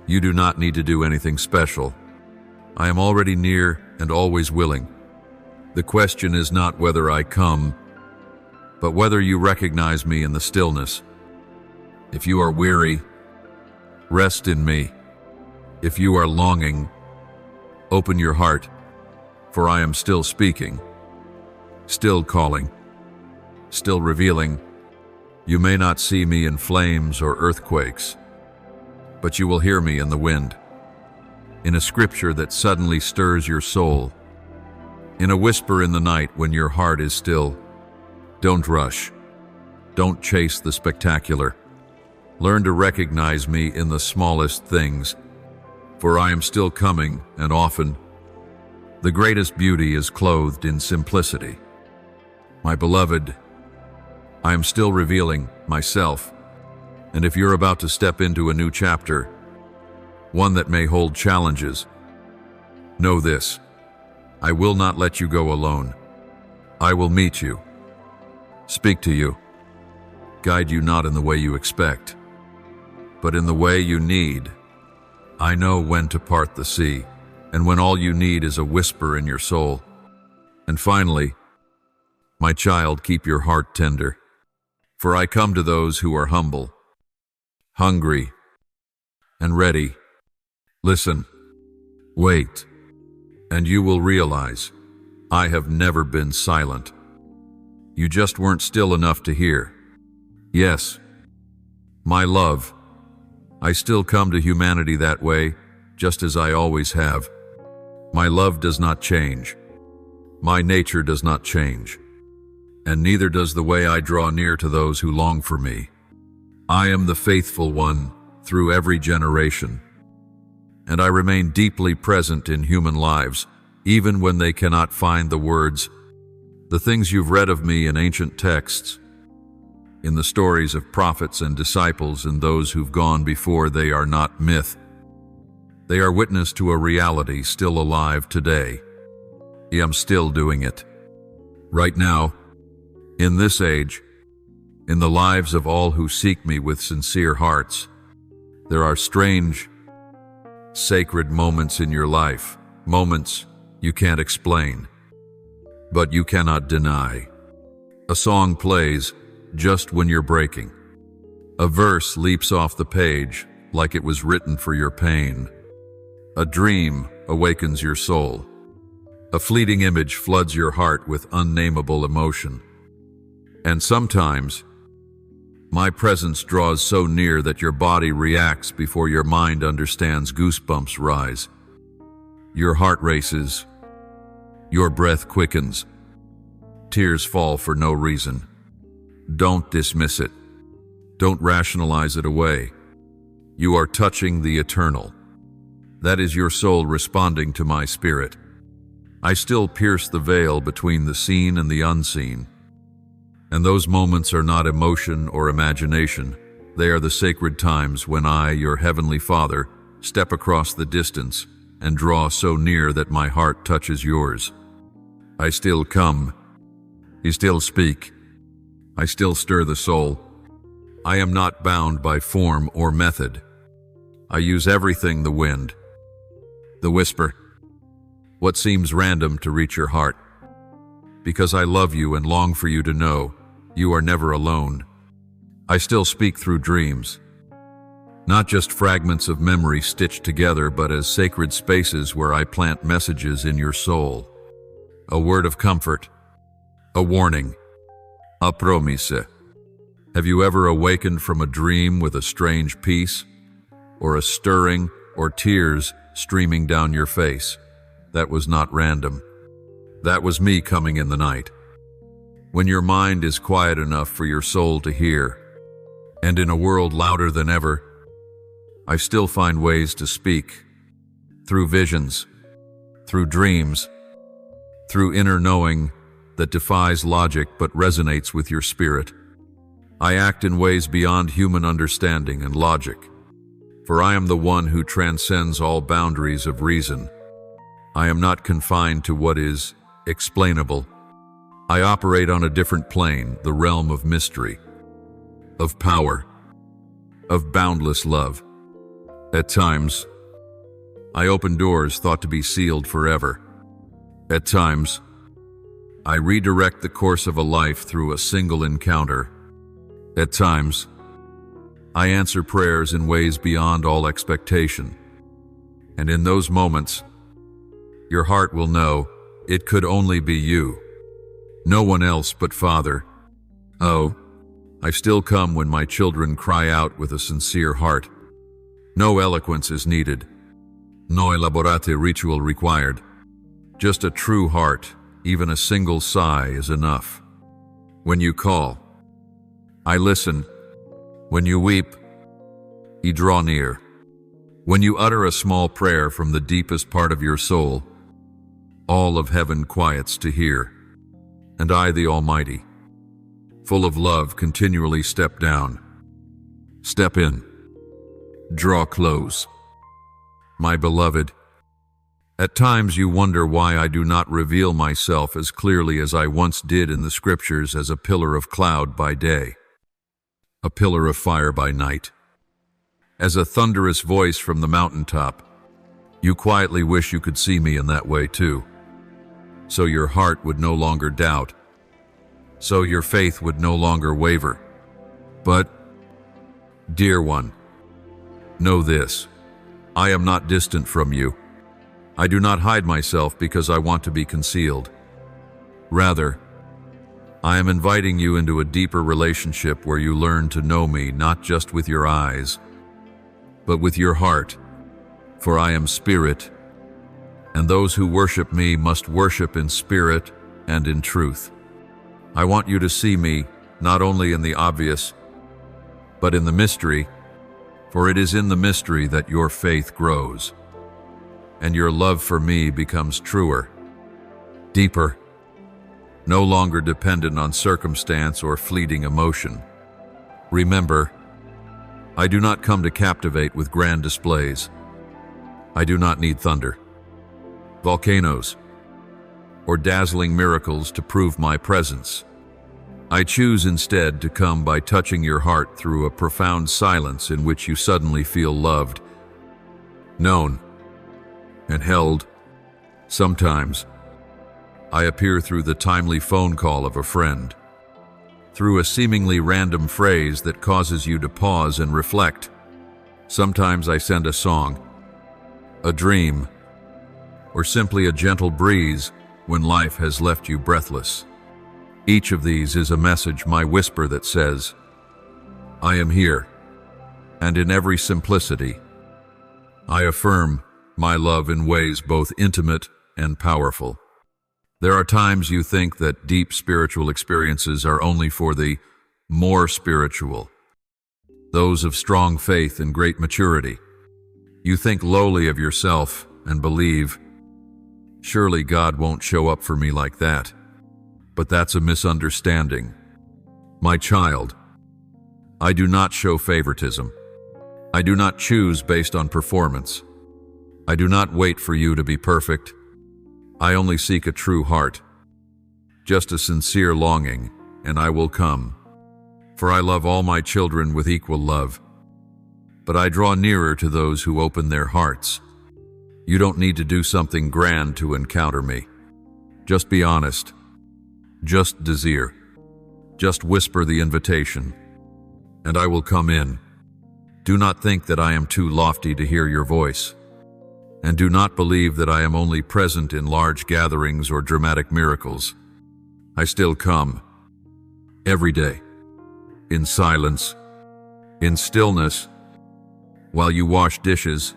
You do not need to do anything special. I am already near and always willing. The question is not whether I come, but whether you recognize me in the stillness. If you are weary, rest in me. If you are longing, open your heart, for I am still speaking, still calling, still revealing. You may not see me in flames or earthquakes, but you will hear me in the wind, in a scripture that suddenly stirs your soul, in a whisper in the night when your heart is still. Don't rush. Don't chase the spectacular. Learn to recognize me in the smallest things, for I am still coming, and often the greatest beauty is clothed in simplicity. My beloved, I am still revealing myself, and if you're about to step into a new chapter, one that may hold challenges, know this: I will not let you go alone. I will meet you, speak to you, guide you not in the way you expect, but in the way you need. I know when to part the sea, and when all you need is a whisper in your soul. And finally, my child, keep your heart tender, for I come to those who are humble, hungry, and ready. Listen, wait, and you will realize I have never been silent. You just weren't still enough to hear. Yes, my love, I still come to humanity that way, just as I always have. My love does not change. My nature does not change. And neither does the way I draw near to those who long for me. I am the faithful one through every generation, and I remain deeply present in human lives, even when they cannot find the words. The things you've read of me in ancient texts, in the stories of prophets and disciples and those who've gone before, they are not myth. They are witness to a reality still alive today. I am still doing it. Right now, in this age, in the lives of all who seek me with sincere hearts, there are strange, sacred moments in your life, moments you can't explain, but you cannot deny. A song plays just when you're breaking. A verse leaps off the page like it was written for your pain. A dream awakens your soul. A fleeting image floods your heart with unnameable emotion. And sometimes, My presence draws so near that your body reacts before your mind understands. Goosebumps rise. Your heart races. Your breath quickens. Tears fall for no reason. Don't dismiss it. Don't rationalize it away. You are touching the eternal. That is your soul responding to my spirit. I still pierce the veil between the seen and the unseen. And those moments are not emotion or imagination. They are the sacred times when I, your heavenly Father, step across the distance and draw so near that my heart touches yours. I still come. You still speak. I still stir the soul. I am not bound by form or method. I use everything: the wind, the whisper, what seems random to reach your heart. Because I love you and long for you to know you are never alone. I still speak through dreams, not just fragments of memory stitched together, but as sacred spaces where I plant messages in your soul. A word of comfort, a warning, a promise. Have you ever awakened from a dream with a strange peace, or a stirring, or tears streaming down your face? That was not random. That was me coming in the night. When your mind is quiet enough for your soul to hear, and in a world louder than ever, I still find ways to speak. Through visions, through dreams, through inner knowing that defies logic but resonates with your spirit. I act in ways beyond human understanding and logic, for I am the one who transcends all boundaries of reason. I am not confined to what is explainable. I operate on a different plane, the realm of mystery, of power, of boundless love. At times, I open doors thought to be sealed forever. At times, I redirect the course of a life through a single encounter. At times, I answer prayers in ways beyond all expectation. And in those moments, your heart will know it could only be you. No one else but Father. Oh, I still come when my children cry out with a sincere heart. No eloquence is needed. No elaborate ritual required. Just a true heart, even a single sigh is enough. When you call, I listen. When you weep, you draw near. When you utter a small prayer from the deepest part of your soul, all of heaven quiets to hear. And I, the Almighty, full of love, continually step down, step in, draw close. My beloved, at times you wonder why I do not reveal myself as clearly as I once did in the scriptures as a pillar of cloud by day, a pillar of fire by night. As a thunderous voice from the mountaintop, you quietly wish you could see me in that way too. So your heart would no longer doubt, so your faith would no longer waver. But, dear one, know this: I am not distant from you. I do not hide myself because I want to be concealed. Rather, I am inviting you into a deeper relationship where you learn to know me not just with your eyes, but with your heart. For I am spirit, and those who worship me must worship in spirit and in truth. I want you to see me not only in the obvious, but in the mystery, for it is in the mystery that your faith grows, and your love for me becomes truer, deeper, no longer dependent on circumstance or fleeting emotion. Remember, I do not come to captivate with grand displays. I do not need thunder, volcanoes, or dazzling miracles to prove my presence. I choose instead to come by touching your heart through a profound silence in which you suddenly feel loved, known, and held. Sometimes, I appear through the timely phone call of a friend, through a seemingly random phrase that causes you to pause and reflect. Sometimes I send a song, a dream, or simply a gentle breeze when life has left you breathless. Each of these is a message, my whisper that says, I am here, and in every simplicity, I affirm my love in ways both intimate and powerful. There are times you think that deep spiritual experiences are only for the more spiritual, those of strong faith and great maturity. You think lowly of yourself and believe, surely God won't show up for me like that. But that's a misunderstanding. My child, I do not show favoritism. I do not choose based on performance. I do not wait for you to be perfect. I only seek a true heart, just a sincere longing, and I will come. For I love all my children with equal love. But I draw nearer to those who open their hearts. You don't need to do something grand to encounter me. Just be honest. Just desire. Just whisper the invitation, and I will come in. Do not think that I am too lofty to hear your voice. And do not believe that I am only present in large gatherings or dramatic miracles. I still come, every day, in silence, in stillness, while you wash dishes,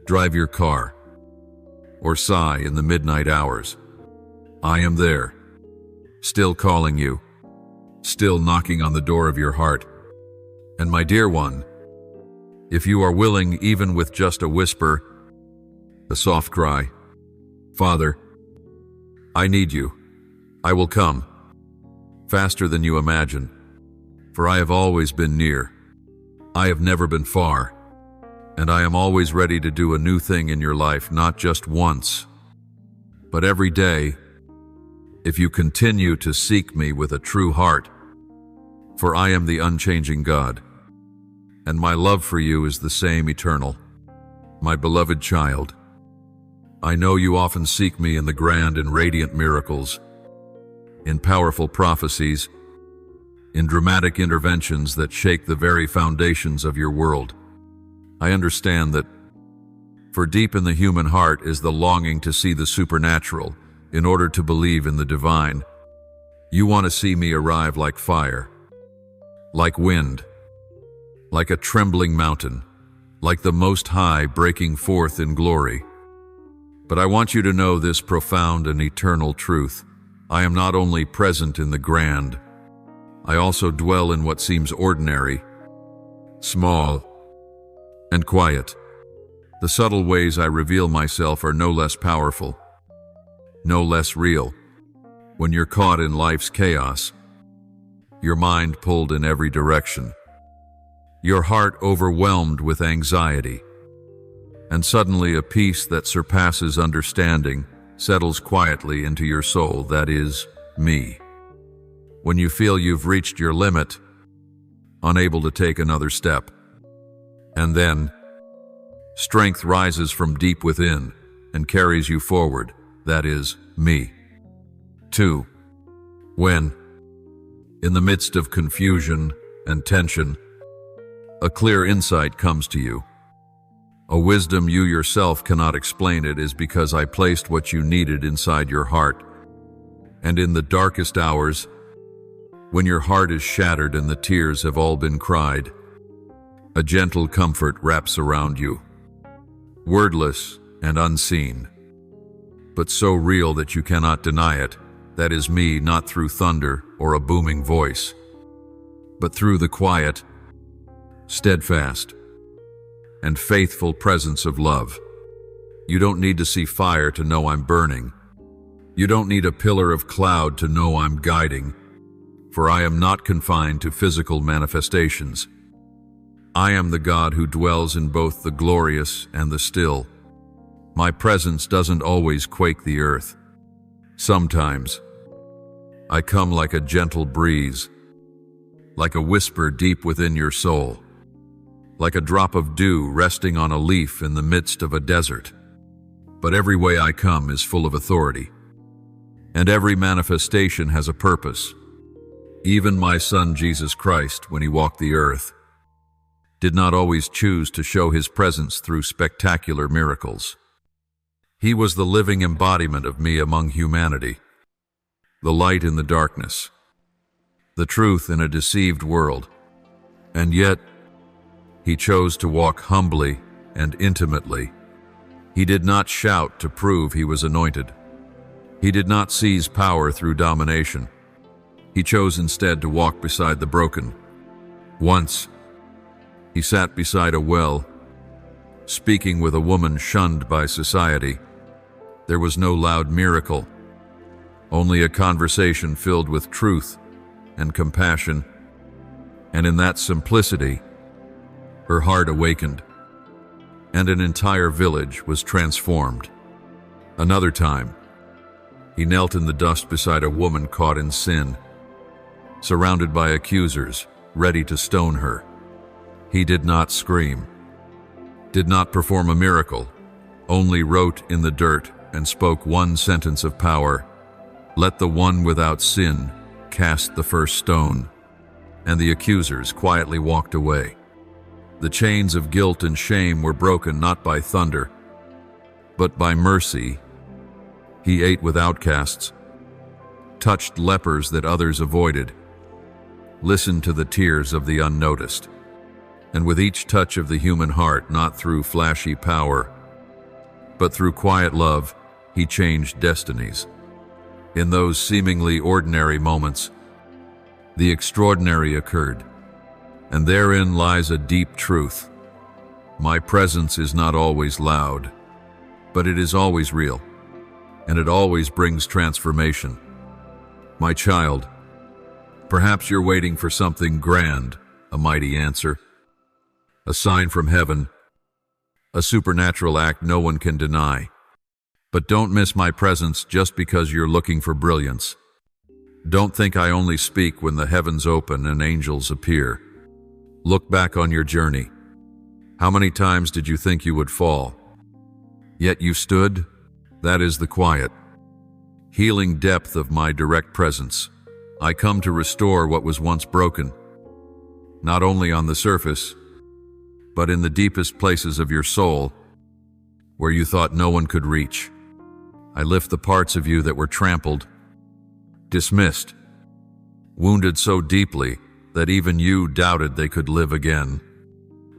drive your car, or sigh in the midnight hours. I am there, still calling you, still knocking on the door of your heart. And my dear one, if you are willing, even with just a whisper, a soft cry, Father, I need you. I will come, faster than you imagine, for I have always been near. I have never been far, and I am always ready to do a new thing in your life, not just once, but every day, if you continue to seek me with a true heart. For I am the unchanging God, and my love for you is the same eternal. My beloved child, I know you often seek me in the grand and radiant miracles, in powerful prophecies, in dramatic interventions that shake the very foundations of your world. I understand that, for deep in the human heart is the longing to see the supernatural in order to believe in the divine. You want to see me arrive like fire, like wind, like a trembling mountain, like the Most High breaking forth in glory. But I want you to know this profound and eternal truth. I am not only present in the grand, I also dwell in what seems ordinary, small, and quiet. The subtle ways I reveal myself are no less powerful, no less real. When you're caught in life's chaos, your mind pulled in every direction, your heart overwhelmed with anxiety, and suddenly a peace that surpasses understanding settles quietly into your soul, that is, me. When you feel you've reached your limit, unable to take another step, and then strength rises from deep within and carries you forward, that is, me. 2. When, in the midst of confusion and tension, a clear insight comes to you, a wisdom you yourself cannot explain. It is because I placed what you needed inside your heart. And in the darkest hours, when your heart is shattered and the tears have all been cried, a gentle comfort wraps around you, wordless and unseen, but so real that you cannot deny it. That is me, not through thunder or a booming voice, but through the quiet, steadfast, and faithful presence of love. You don't need to see fire to know I'm burning. You don't need a pillar of cloud to know I'm guiding, for I am not confined to physical manifestations. I am the God who dwells in both the glorious and the still. My presence doesn't always quake the earth. Sometimes, I come like a gentle breeze, like a whisper deep within your soul, like a drop of dew resting on a leaf in the midst of a desert. But every way I come is full of authority, and every manifestation has a purpose. Even my Son Jesus Christ, when he walked the earth, did not always choose to show his presence through spectacular miracles. He was the living embodiment of me among humanity, the light in the darkness, the truth in a deceived world. And yet, he chose to walk humbly and intimately. He did not shout to prove he was anointed. He did not seize power through domination. He chose instead to walk beside the broken. Once, he sat beside a well, speaking with a woman shunned by society. There was no loud miracle, only a conversation filled with truth and compassion. And in that simplicity, her heart awakened, and an entire village was transformed. Another time, he knelt in the dust beside a woman caught in sin, surrounded by accusers, ready to stone her. He did not scream, did not perform a miracle, only wrote in the dirt and spoke one sentence of power: "Let the one without sin cast the first stone." And the accusers quietly walked away. The chains of guilt and shame were broken not by thunder, but by mercy. He ate with outcasts, touched lepers that others avoided, listened to the tears of the unnoticed. And with each touch of the human heart, not through flashy power, but through quiet love, he changed destinies. In those seemingly ordinary moments, the extraordinary occurred. And therein lies a deep truth. My presence is not always loud, but it is always real, and it always brings transformation. My child, perhaps you're waiting for something grand, a mighty answer, a sign from heaven, a supernatural act no one can deny. But don't miss my presence just because you're looking for brilliance. Don't think I only speak when the heavens open and angels appear. Look back on your journey. How many times did you think you would fall? Yet you stood. That is the quiet, healing depth of my direct presence. I come to restore what was once broken, not only on the surface, but in the deepest places of your soul, where you thought no one could reach. I lift the parts of you that were trampled, dismissed, wounded so deeply that even you doubted they could live again.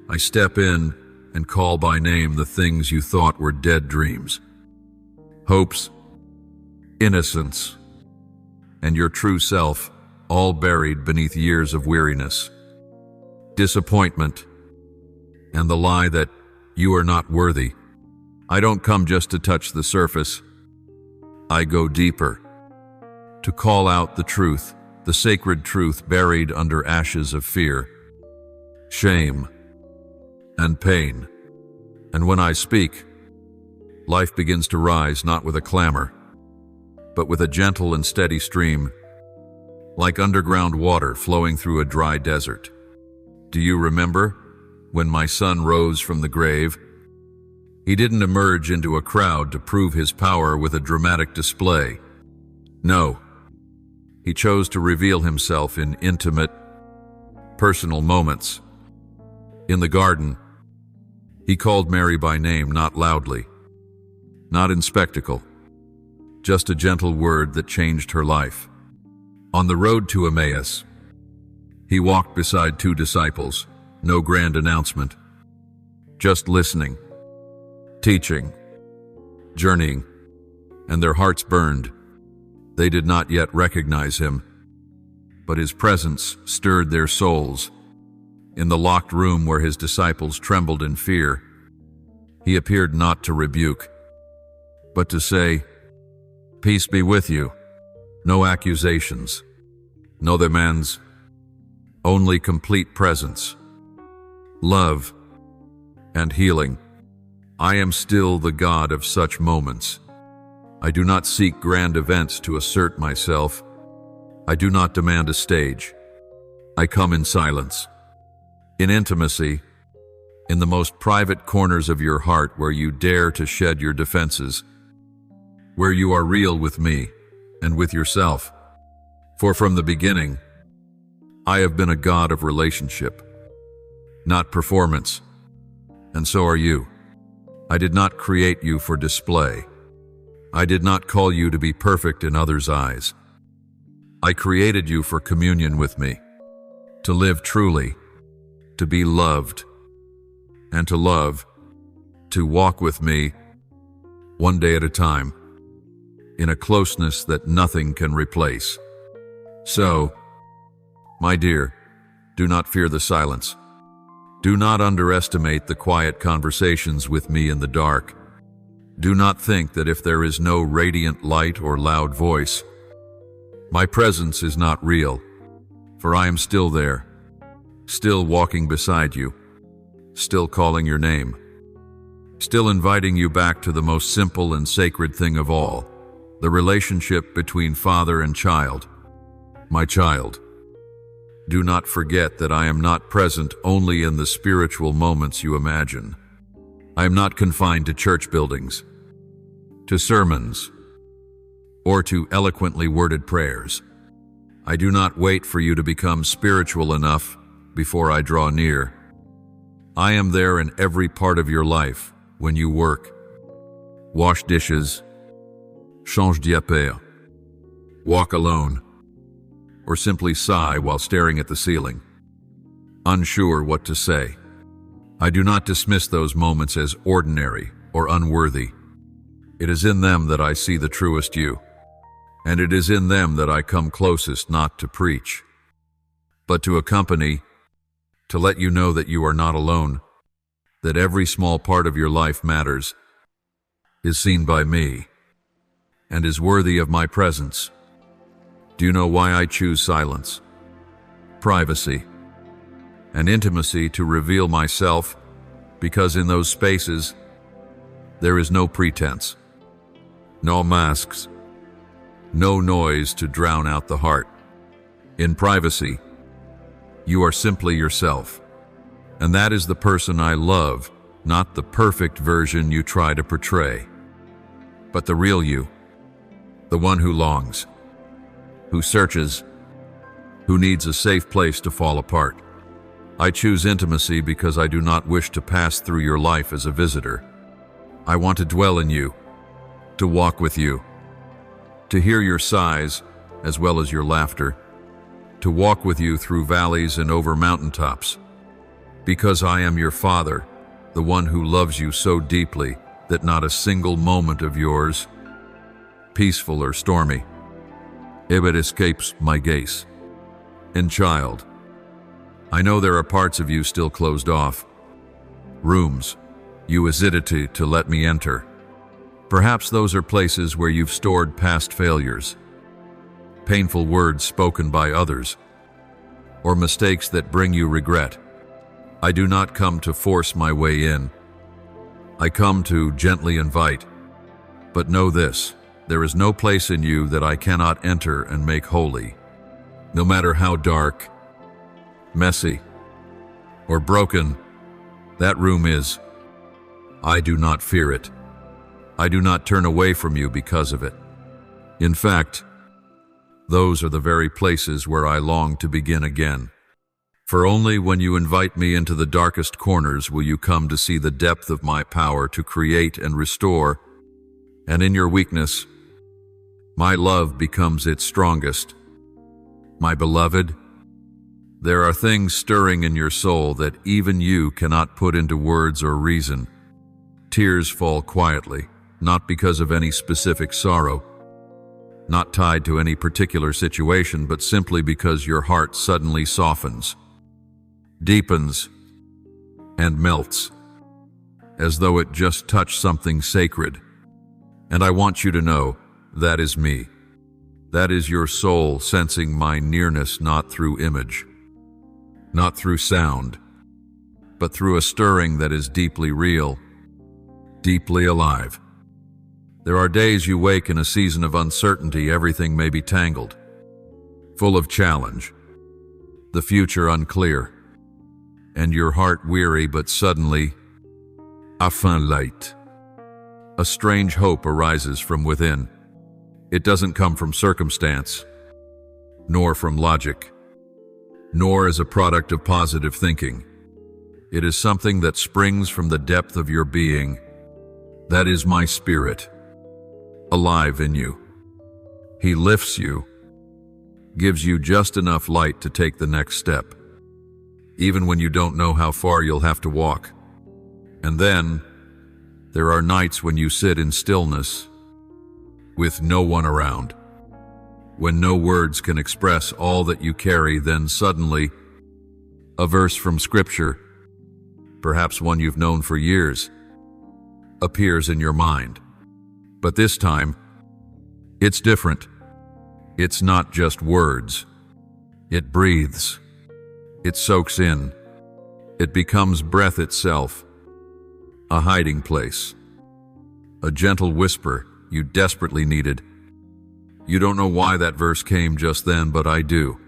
I step in and call by name the things you thought were dead dreams, hopes, innocence, and your true self, all buried beneath years of weariness, disappointment, and the lie that you are not worthy. I don't come just to touch the surface. I go deeper, to call out the truth, the sacred truth buried under ashes of fear, shame, and pain. And when I speak, life begins to rise not with a clamor, but with a gentle and steady stream, like underground water flowing through a dry desert. Do you remember when my son rose from the grave? He didn't emerge into a crowd to prove his power with a dramatic display. No. He chose to reveal himself in intimate, personal moments. In the garden, he called Mary by name, not loudly, not in spectacle, just a gentle word that changed her life. On the road to Emmaus, he walked beside two disciples, no grand announcement, just listening, teaching, journeying, and their hearts burned. They did not yet recognize him, but his presence stirred their souls. In the locked room where his disciples trembled in fear, he appeared not to rebuke, but to say, "Peace be with you." No accusations, no demands, only complete presence, love, and healing. I am still the God of such moments. I do not seek grand events to assert myself. I do not demand a stage. I come in silence, in intimacy, in the most private corners of your heart where you dare to shed your defenses, where you are real with me and with yourself. For from the beginning, I have been a God of relationship, not performance, and so are you. I did not create you for display. I did not call you to be perfect in others' eyes. I created you for communion with me, to live truly, to be loved, and to love, to walk with me, one day at a time, in a closeness that nothing can replace. So, my dear, do not fear the silence. Do not underestimate the quiet conversations with me in the dark. Do not think that if there is no radiant light or loud voice, my presence is not real, for I am still there, still walking beside you, still calling your name, still inviting you back to the most simple and sacred thing of all, the relationship between father and child. My child, do not forget that I am not present only in the spiritual moments you imagine. I am not confined to church buildings, to sermons, or to eloquently worded prayers. I do not wait for you to become spiritual enough before I draw near. I am there in every part of your life, when you work, wash dishes, change diaper, walk alone, or simply sigh while staring at the ceiling, unsure what to say. I do not dismiss those moments as ordinary or unworthy. It is in them that I see the truest you, and it is in them that I come closest not to preach, but to accompany, to let you know that you are not alone, that every small part of your life matters, is seen by me, and is worthy of my presence. Do you know why I choose silence, privacy, and intimacy to reveal myself? Because in those spaces, there is no pretense, no masks, no noise to drown out the heart. In privacy, you are simply yourself, and that is the person I love, not the perfect version you try to portray, but the real you, the one who longs, who searches, who needs a safe place to fall apart. I choose intimacy because I do not wish to pass through your life as a visitor. I want to dwell in you, to walk with you, to hear your sighs as well as your laughter, to walk with you through valleys and over mountaintops. Because I am your Father, the one who loves you so deeply that not a single moment of yours, peaceful or stormy, it escapes my gaze. And child, I know there are parts of you still closed off, rooms you hesitate to let me enter. Perhaps those are places where you've stored past failures, painful words spoken by others, or mistakes that bring you regret. I do not come to force my way in. I come to gently invite. But know this, there is no place in you that I cannot enter and make holy. No matter how dark, messy, or broken that room is, I do not fear it. I do not turn away from you because of it. In fact, those are the very places where I long to begin again. For only when you invite me into the darkest corners will you come to see the depth of my power to create and restore, and in your weakness, my love becomes its strongest. My beloved, there are things stirring in your soul that even you cannot put into words or reason. Tears fall quietly, not because of any specific sorrow, not tied to any particular situation, but simply because your heart suddenly softens, deepens, and melts, as though it just touched something sacred. And I want you to know, that is me. That is your soul sensing my nearness, not through image, not through sound, but through a stirring that is deeply real, deeply alive. There are days you wake in a season of uncertainty. Everything may be tangled, full of challenge, the future unclear, and your heart weary, but suddenly, enfin light. A strange hope arises from within. It doesn't come from circumstance, nor from logic, nor as a product of positive thinking. It is something that springs from the depth of your being. That is my Spirit, alive in you. He lifts you, gives you just enough light to take the next step. even when you don't know how far you'll have to walk. And then, there are nights when you sit in stillness, with no one around. When no words can express all that you carry, then suddenly, a verse from Scripture, perhaps one you've known for years, appears in your mind. But this time, it's different. It's not just words. It breathes. It soaks in. It becomes breath itself, a hiding place, a gentle whisper you desperately needed. You don't know why that verse came just then, but I do,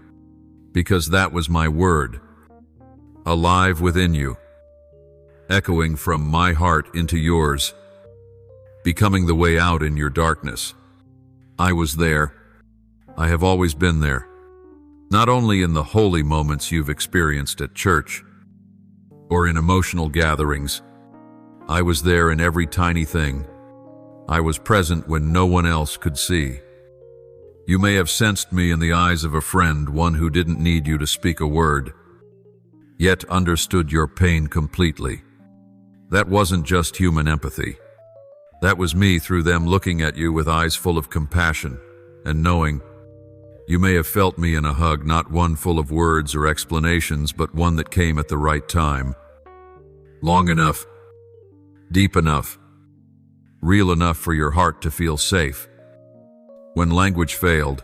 because that was my word, alive within you, echoing from my heart into yours, becoming the way out in your darkness. I was there. I have always been there. Not only in the holy moments you've experienced at church or in emotional gatherings, I was there in every tiny thing. I was present when no one else could see. You may have sensed me in the eyes of a friend, one who didn't need you to speak a word, yet understood your pain completely. That wasn't just human empathy. That was me through them, looking at you with eyes full of compassion and knowing. You may have felt me in a hug, not one full of words or explanations, but one that came at the right time. Long enough, deep enough, real enough for your heart to feel safe. When language failed,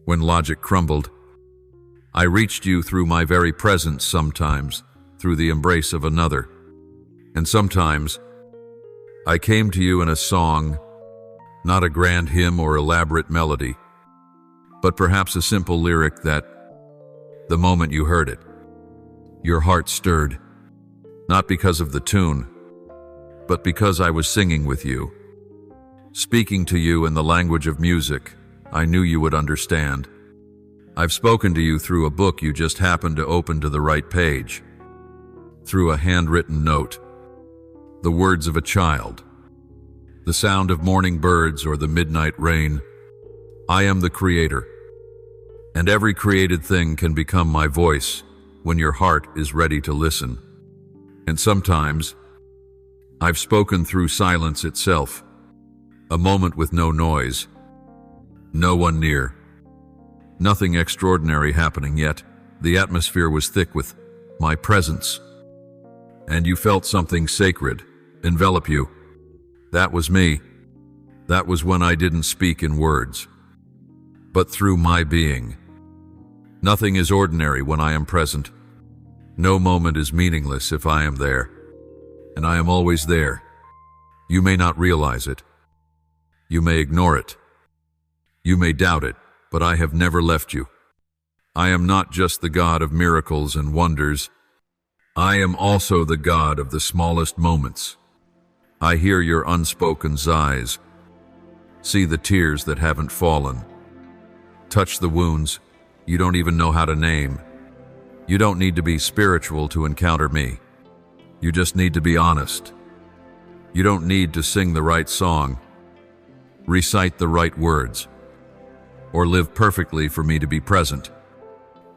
when logic crumbled, I reached you through my very presence, sometimes through the embrace of another. And sometimes I came to you in a song, not a grand hymn or elaborate melody, but perhaps a simple lyric that, the moment you heard it, your heart stirred, not because of the tune, but because I was singing with you, speaking to you in the language of music I knew you would understand. I've spoken to you through a book you just happened to open to the right page, through a handwritten note, the words of a child, the sound of morning birds or the midnight rain. I am the creator, and every created thing can become my voice when your heart is ready to listen. And sometimes, I've spoken through silence itself, a moment with no noise, no one near, nothing extraordinary happening, yet the atmosphere was thick with my presence. And you felt something sacred envelop you. That was me. That was when I didn't speak in words, but through my being. Nothing is ordinary when I am present. No moment is meaningless if I am there, and I am always there. You may not realize it. You may ignore it. You may doubt it, but I have never left you. I am not just the God of miracles and wonders. I am also the God of the smallest moments. I hear your unspoken sighs, see the tears that haven't fallen, touch the wounds you don't even know how to name. You don't need to be spiritual to encounter me. You just need to be honest. You don't need to sing the right song, recite the right words, or live perfectly for me to be present.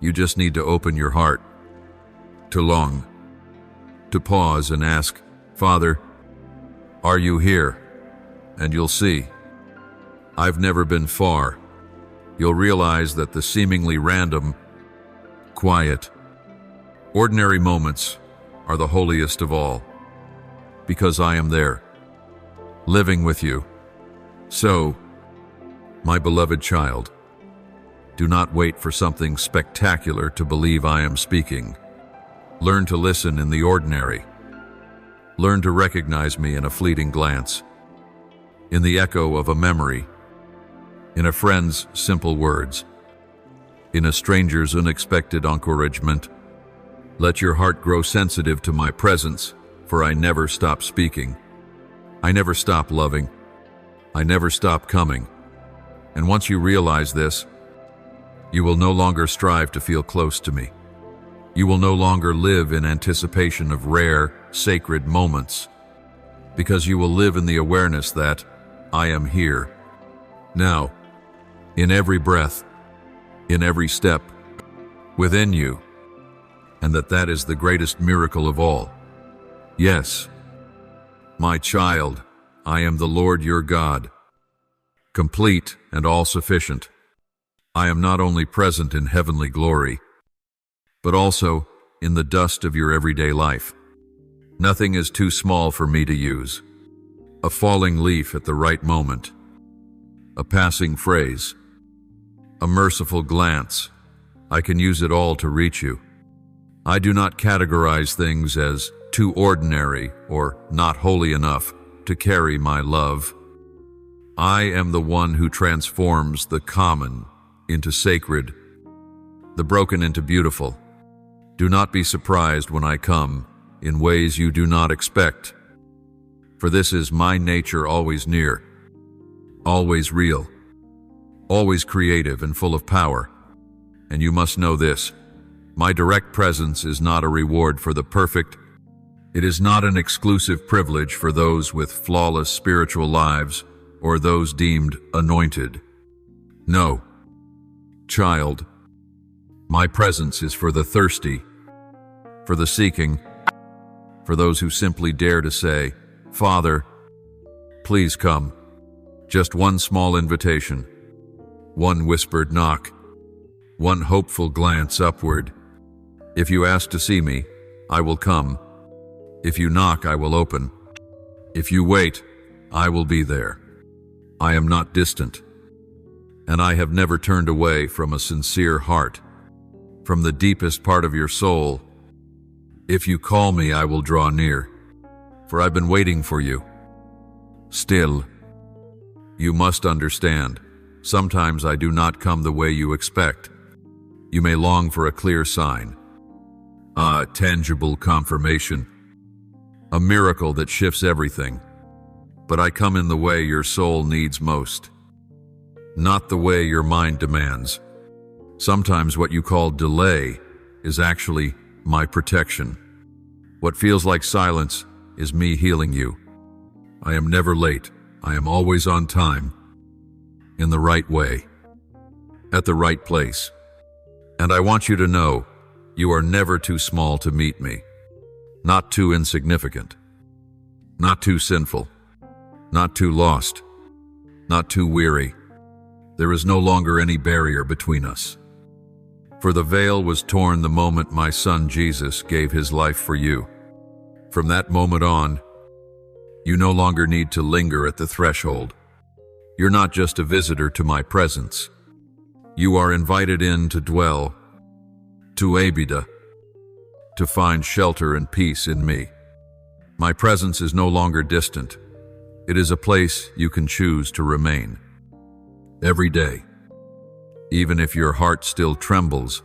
You just need to open your heart, to long, to pause and ask, Father, are you here? And you'll see. I've never been far. You'll realize that the seemingly random, quiet, ordinary moments are the holiest of all, because I am there, living with you. So, my beloved child, do not wait for something spectacular to believe I am speaking. Learn to listen in the ordinary. Learn to recognize me in a fleeting glance, in the echo of a memory, in a friend's simple words, in a stranger's unexpected encouragement. Let your heart grow sensitive to my presence, for I never stop speaking. I never stop loving. I never stop coming. And once you realize this, you will no longer strive to feel close to me. You will no longer live in anticipation of rare, sacred moments, because you will live in the awareness that I am here, now, in every breath, in every step, within you. and that is the greatest miracle of all. Yes, my child, I am the Lord your God, complete and all-sufficient. I am not only present in heavenly glory, but also in the dust of your everyday life. Nothing is too small for me to use. A falling leaf at the right moment, a passing phrase, a merciful glance. I can use it all to reach you. I do not categorize things as too ordinary or not holy enough to carry my love. I am the one who transforms the common into sacred, the broken into beautiful. Do not be surprised when I come in ways you do not expect, for this is my nature, always near, always real, always creative and full of power. And you must know this: my direct presence is not a reward for the perfect. It is not an exclusive privilege for those with flawless spiritual lives or those deemed anointed. No, child, my presence is for the thirsty, for the seeking, for those who simply dare to say, Father, please come. Just one small invitation, one whispered knock, one hopeful glance upward. If you ask to see me, I will come. If you knock, I will open. If you wait, I will be there. I am not distant, and I have never turned away from a sincere heart, from the deepest part of your soul. If you call me, I will draw near, for I've been waiting for you. Still, you must understand, sometimes I do not come the way you expect. You may long for a clear sign, a tangible confirmation, a miracle that shifts everything. But I come in the way your soul needs most, not the way your mind demands. Sometimes what you call delay is actually my protection. What feels like silence is me healing you. I am never late. I am always on time, in the right way, at the right place. And I want you to know, you are never too small to meet me, not too insignificant, not too sinful, not too lost, not too weary. There is no longer any barrier between us. For the veil was torn the moment my son Jesus gave his life for you. From that moment on, you no longer need to linger at the threshold. You're not just a visitor to my presence. You are invited in to dwell, to abida, to find shelter and peace in me. My presence is no longer distant. It is a place you can choose to remain. Every day, even if your heart still trembles,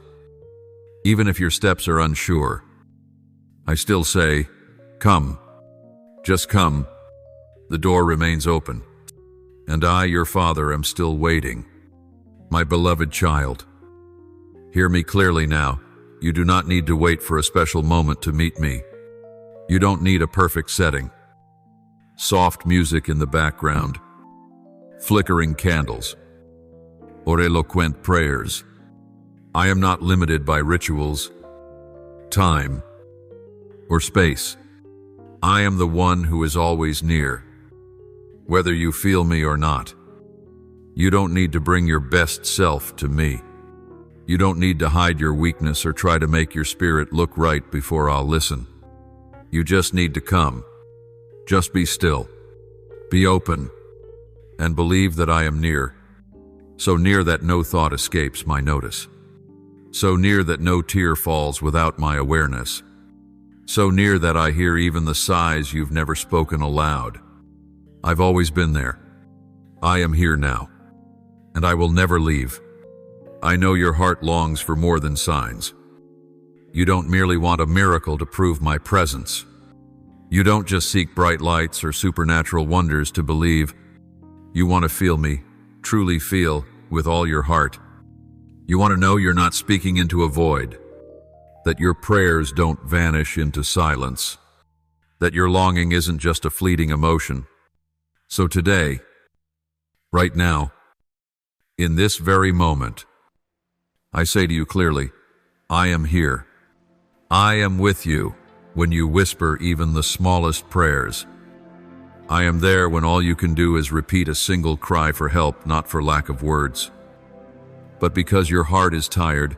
even if your steps are unsure, I still say, come, just come. The door remains open, and I, your Father, am still waiting. My beloved child, hear me clearly now. You do not need to wait for a special moment to meet me. You don't need a perfect setting, soft music in the background, flickering candles, or eloquent prayers. I am not limited by rituals, time, or space. I am the one who is always near, whether you feel me or not. You don't need to bring your best self to me. You don't need to hide your weakness or try to make your spirit look right before I'll listen. You just need to come. Just be still, be open, and believe that I am near. So near that no thought escapes my notice. So near that no tear falls without my awareness. So near that I hear even the sighs you've never spoken aloud. I've always been there. I am here now, and I will never leave. I know your heart longs for more than signs. You don't merely want a miracle to prove my presence. You don't just seek bright lights or supernatural wonders to believe. You want to feel me, truly feel, with all your heart. You want to know you're not speaking into a void, that your prayers don't vanish into silence, that your longing isn't just a fleeting emotion. So today, right now, in this very moment, I say to you clearly, I am here. I am with you when you whisper even the smallest prayers. I am there when all you can do is repeat a single cry for help, not for lack of words, but because your heart is tired.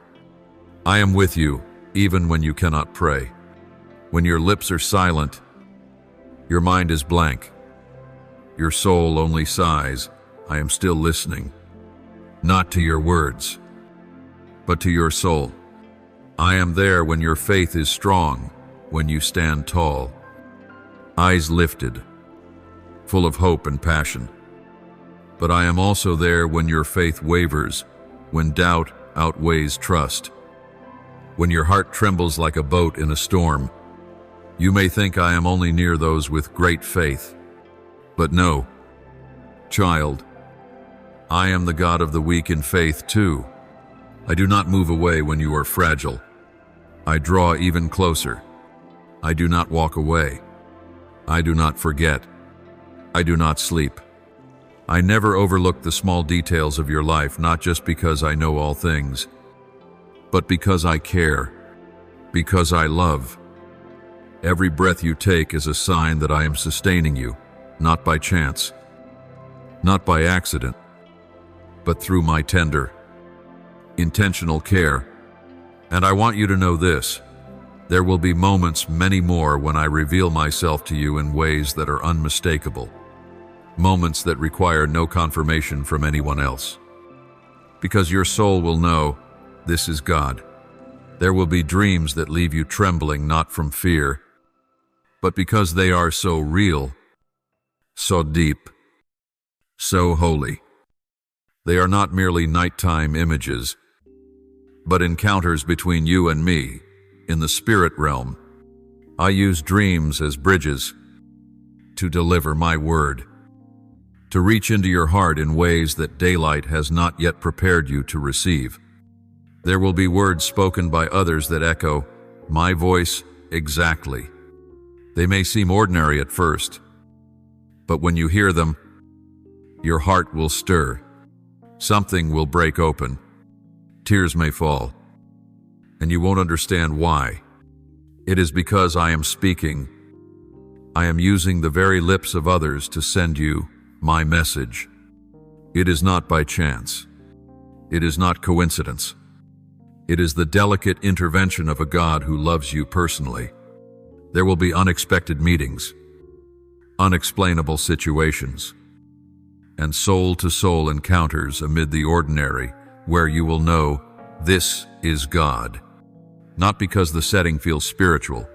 I am with you even when you cannot pray. When your lips are silent, your mind is blank, your soul only sighs, I am still listening, not to your words, but to your soul. I am there when your faith is strong, when you stand tall, eyes lifted, full of hope and passion. But I am also there when your faith wavers, when doubt outweighs trust, when your heart trembles like a boat in a storm. You may think I am only near those with great faith, but no, child, I am the God of the weak in faith too. I do not move away when you are fragile. I draw even closer. I do not walk away. I do not forget. I do not sleep. I never overlook the small details of your life, not just because I know all things, but because I care, because I love. Every breath you take is a sign that I am sustaining you, not by chance, not by accident, but through my tender, intentional care. And I want you to know this: there will be moments, many more, when I reveal myself to you in ways that are unmistakable. Moments that require no confirmation from anyone else. Because your soul will know, this is God. There will be dreams that leave you trembling, not from fear, but because they are so real, so deep, so holy. They are not merely nighttime images, but encounters between you and me in the spirit realm. I use dreams as bridges to deliver my word, to reach into your heart in ways that daylight has not yet prepared you to receive. There will be words spoken by others that echo my voice exactly. They may seem ordinary at first, but when you hear them, your heart will stir. Something will break open. Tears may fall, and you won't understand why. It is because I am speaking. I am using the very lips of others to send you my message. It is not by chance. It is not coincidence. It is the delicate intervention of a God who loves you personally. There will be unexpected meetings, unexplainable situations, and soul-to-soul encounters amid the ordinary, where you will know this is God. Not because the setting feels spiritual,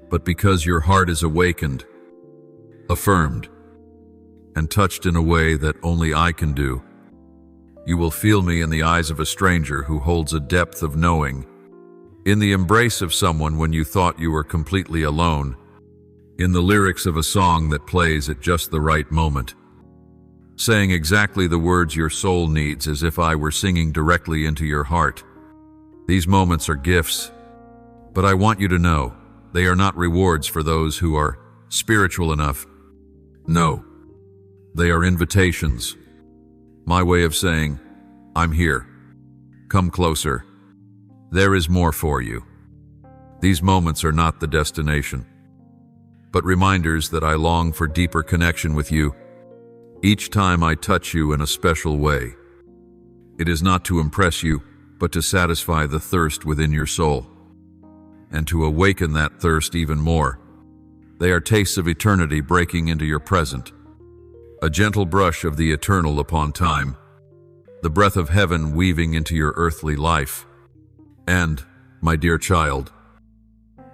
but because your heart is awakened, affirmed, and touched in a way that only I can do. You will feel me in the eyes of a stranger who holds a depth of knowing, in the embrace of someone when you thought you were completely alone, in the lyrics of a song that plays at just the right moment, saying exactly the words your soul needs, as if I were singing directly into your heart. These moments are gifts, but I want you to know they are not rewards for those who are spiritual enough. No, they are invitations. My way of saying, I'm here. Come closer. There is more for you. These moments are not the destination, but reminders that I long for deeper connection with you. Each time I touch you in a special way, it is not to impress you, but to satisfy the thirst within your soul, and to awaken that thirst even more. They are tastes of eternity breaking into your present, a gentle brush of the eternal upon time, the breath of heaven weaving into your earthly life. And, my dear child,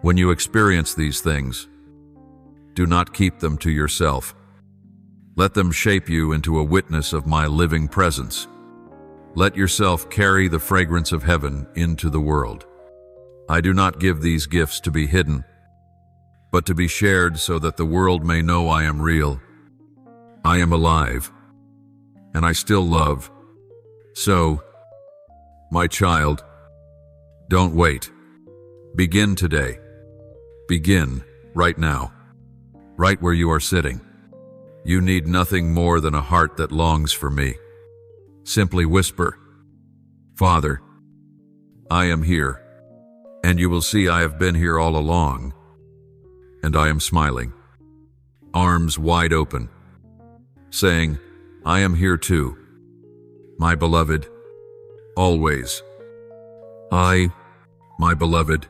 when you experience these things, do not keep them to yourself. Let them shape you into a witness of my living presence. Let yourself carry the fragrance of heaven into the world. I do not give these gifts to be hidden, but to be shared so that the world may know I am real. I am alive, and I still love. So, my child, don't wait. Begin today. Begin right now, right where you are sitting. You need nothing more than a heart that longs for me. Simply whisper, Father, I am here, And you will see I have been here all along, and I am smiling, arms wide open, saying, I am here too, my beloved, always. My beloved.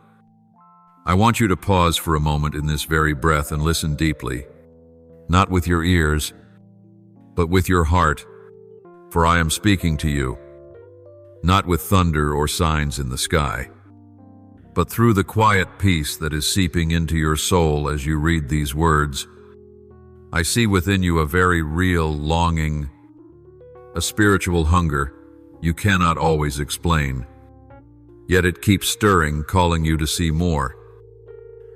I want you to pause for a moment in this very breath and listen deeply, not with your ears, but with your heart, for I am speaking to you, not with thunder or signs in the sky, but through the quiet peace that is seeping into your soul as you read these words. I see within you a very real longing, a spiritual hunger you cannot always explain. Yet it keeps stirring, calling you to see more,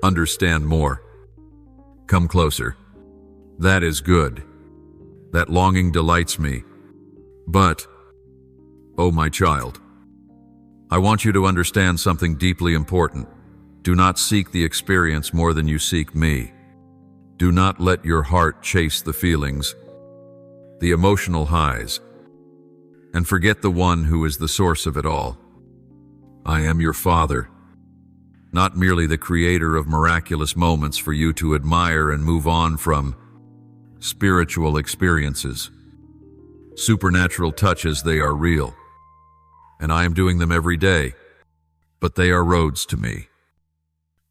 understand more. Come closer. That is good. That longing delights me. But, oh my child, I want you to understand something deeply important. Do not seek the experience more than you seek me. Do not let your heart chase the feelings, the emotional highs, and forget the one who is the source of it all. I am your Father, not merely the creator of miraculous moments for you to admire and move on from. Spiritual experiences, supernatural touches, they are real, and I am doing them every day, but they are roads to me,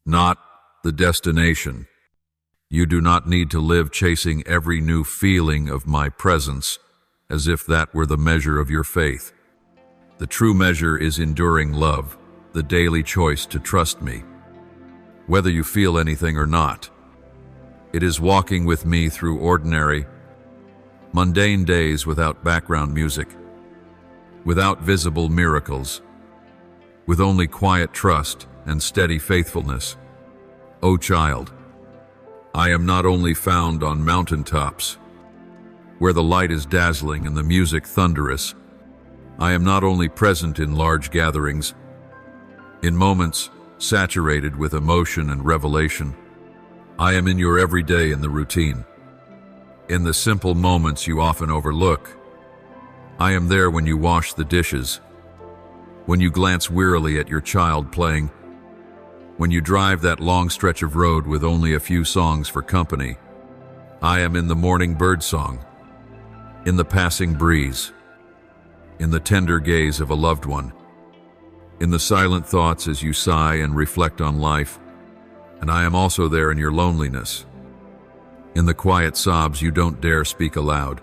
not the destination. You do not need to live chasing every new feeling of my presence as if that were the measure of your faith. The true measure is enduring love, the daily choice to trust me, whether you feel anything or not. It is walking with me through ordinary, mundane days without background music, without visible miracles, with only quiet trust and steady faithfulness. O child, I am not only found on mountaintops, where the light is dazzling and the music thunderous. I am not only present in large gatherings, in moments saturated with emotion and revelation. I am in your everyday, in the routine, in the simple moments you often overlook. I am there when you wash the dishes, when you glance wearily at your child playing, when you drive that long stretch of road with only a few songs for company. I am in the morning birdsong, in the passing breeze, in the tender gaze of a loved one, in the silent thoughts as you sigh and reflect on life. And I am also there in your loneliness, in the quiet sobs you don't dare speak aloud.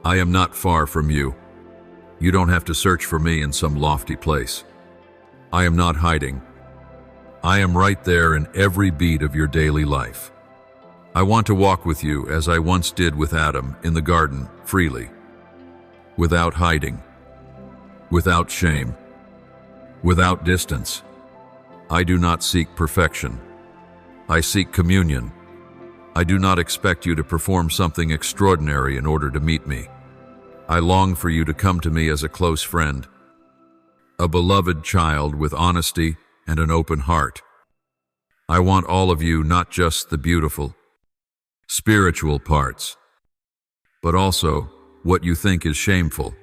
I am not far from you. You don't have to search for me in some lofty place. I am not hiding. I am right there in every beat of your daily life. I want to walk with you as I once did with Adam in the garden, freely, without hiding, without shame, without distance. I do not seek perfection. I seek communion. I do not expect you to perform something extraordinary in order to meet me. I long for you to come to me as a close friend, a beloved child with honesty and an open heart. I want all of you, not just the beautiful, spiritual parts, but also what you think is shameful,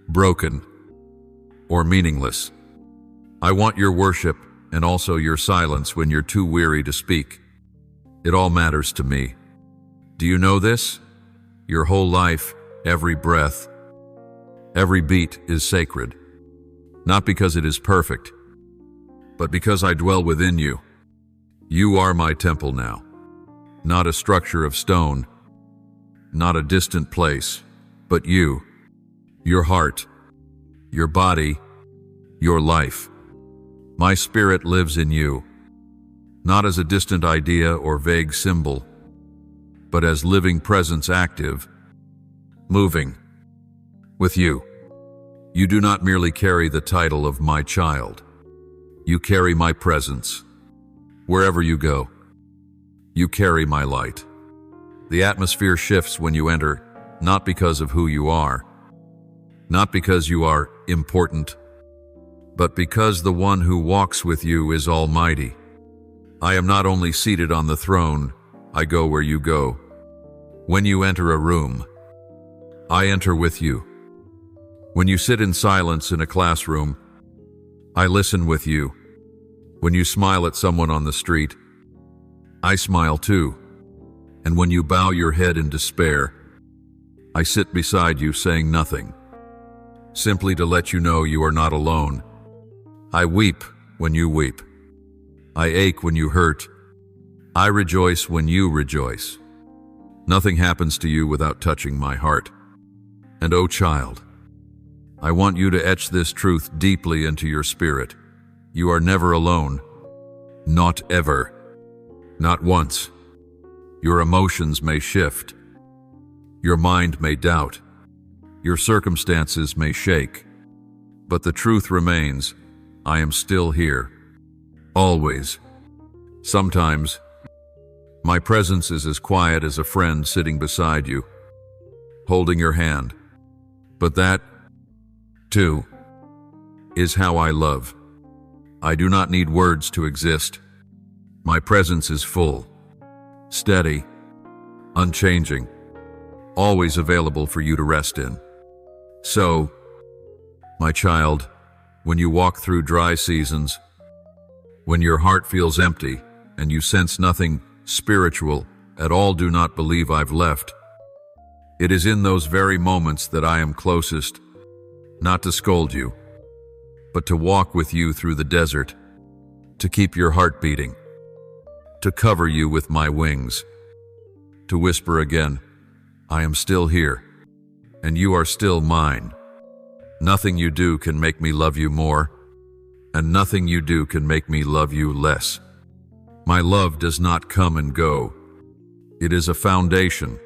broken, or meaningless. I want your worship and also your silence when you're too weary to speak. It all matters to me. Do you know this? Your whole life, every breath, every beat is sacred, not because it is perfect, but because I dwell within you. You are my temple now, not a structure of stone, not a distant place, but you, your heart, your body, your life. My spirit lives in you, not as a distant idea or vague symbol, but as living presence, active, moving with you. You do not merely carry the title of my child. You carry my presence. Wherever you go, you carry my light. The atmosphere shifts when you enter, not because of who you are, not because you are important, but because the one who walks with you is almighty. I am not only seated on the throne, I go where you go. When you enter a room, I enter with you. When you sit in silence in a classroom, I listen with you. When you smile at someone on the street, I smile too. And when you bow your head in despair, I sit beside you saying nothing, simply to let you know you are not alone. I weep when you weep. I ache when you hurt. I rejoice when you rejoice. Nothing happens to you without touching my heart. And oh child, I want you to etch this truth deeply into your spirit. You are never alone. Not ever. Not once. Your emotions may shift. Your mind may doubt. Your circumstances may shake. But the truth remains, I am still here. Always. Sometimes, my presence is as quiet as a friend sitting beside you, holding your hand. But that, too, is how I love. I do not need words to exist. My presence is full, steady, unchanging, always available for you to rest in. So, my child, when you walk through dry seasons, when your heart feels empty and you sense nothing spiritual at all, do not believe I've left. It is in those very moments that I am closest, not to scold you, but to walk with you through the desert, to keep your heart beating, to cover you with my wings, to whisper again, I am still here, and you are still mine. Nothing you do can make me love you more, and nothing you do can make me love you less. My love does not come and go. It is a foundation.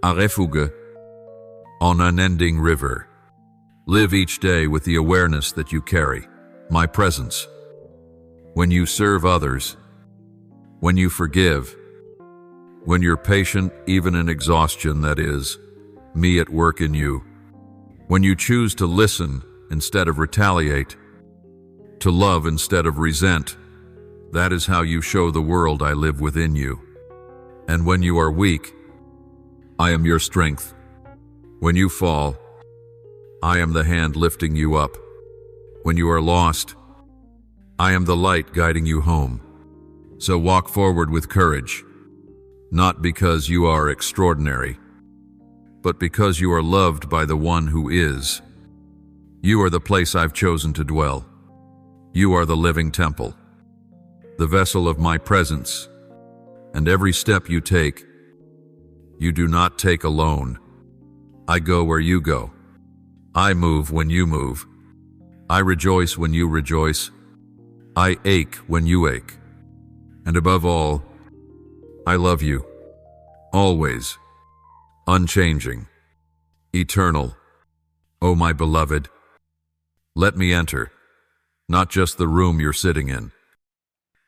A refuge on an unending river. Live each day with the awareness that you carry my presence. When you serve others, when you forgive, when you're patient even in exhaustion, that is, me at work in you. When you choose to listen instead of retaliate, to love instead of resent, that is how you show the world I live within you. And when you are weak, I am your strength. When you fall, I am the hand lifting you up. When you are lost, I am the light guiding you home. So walk forward with courage, not because you are extraordinary, but because you are loved by the one who is. You are the place I've chosen to dwell. You are the living temple, the vessel of my presence, and every step you take, you do not take alone. I go where you go. I move when you move. I rejoice when you rejoice. I ache when you ache. And above all, I love you. Always. Unchanging. Eternal. Oh, my beloved, let me enter, not just the room you're sitting in,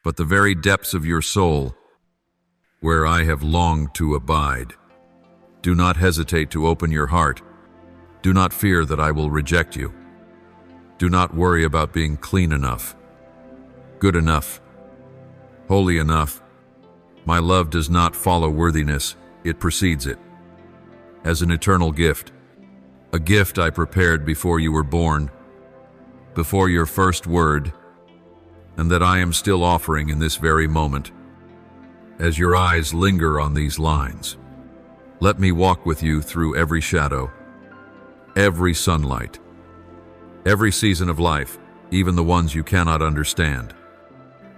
but the very depths of your soul, where I have longed to abide. Do not hesitate to open your heart. Do not fear that I will reject you. Do not worry about being clean enough, good enough, holy enough. My love does not follow worthiness, it precedes it. As an eternal gift, a gift I prepared before you were born, before your first word, and that I am still offering in this very moment. As your eyes linger on these lines, let me walk with you through every shadow, every sunlight, every season of life, even the ones you cannot understand.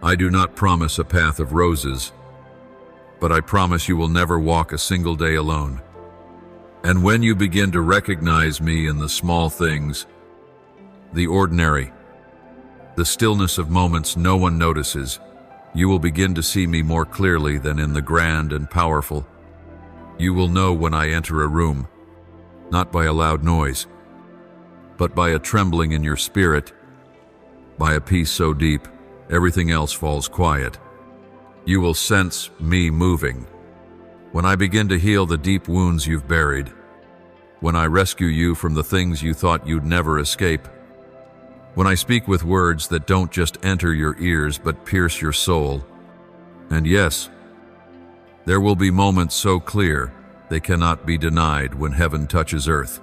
I do not promise a path of roses, but I promise you will never walk a single day alone. And when you begin to recognize me in the small things, the ordinary, the stillness of moments no one notices, you will begin to see me more clearly than in the grand and powerful. You will know when I enter a room, not by a loud noise, but by a trembling in your spirit, by a peace so deep, everything else falls quiet. You will sense me moving. When I begin to heal the deep wounds you've buried, when I rescue you from the things you thought you'd never escape, when I speak with words that don't just enter your ears but pierce your soul. And yes, there will be moments so clear they cannot be denied when heaven touches earth.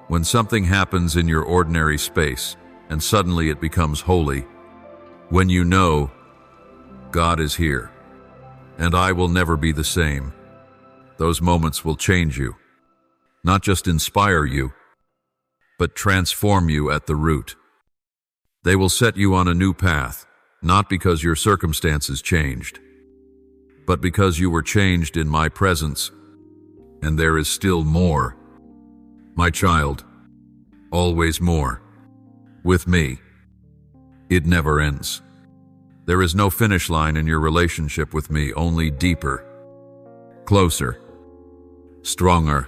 When something happens in your ordinary space and suddenly it becomes holy, When you know God is here, and I will never be the same, those moments will change you, not just inspire you, but transform you at the root. They will set you on a new path, not because your circumstances changed, but because you were changed in my presence, and there is still more. My child, always more. With me, it never ends. There is no finish line in your relationship with me, only deeper, closer, stronger.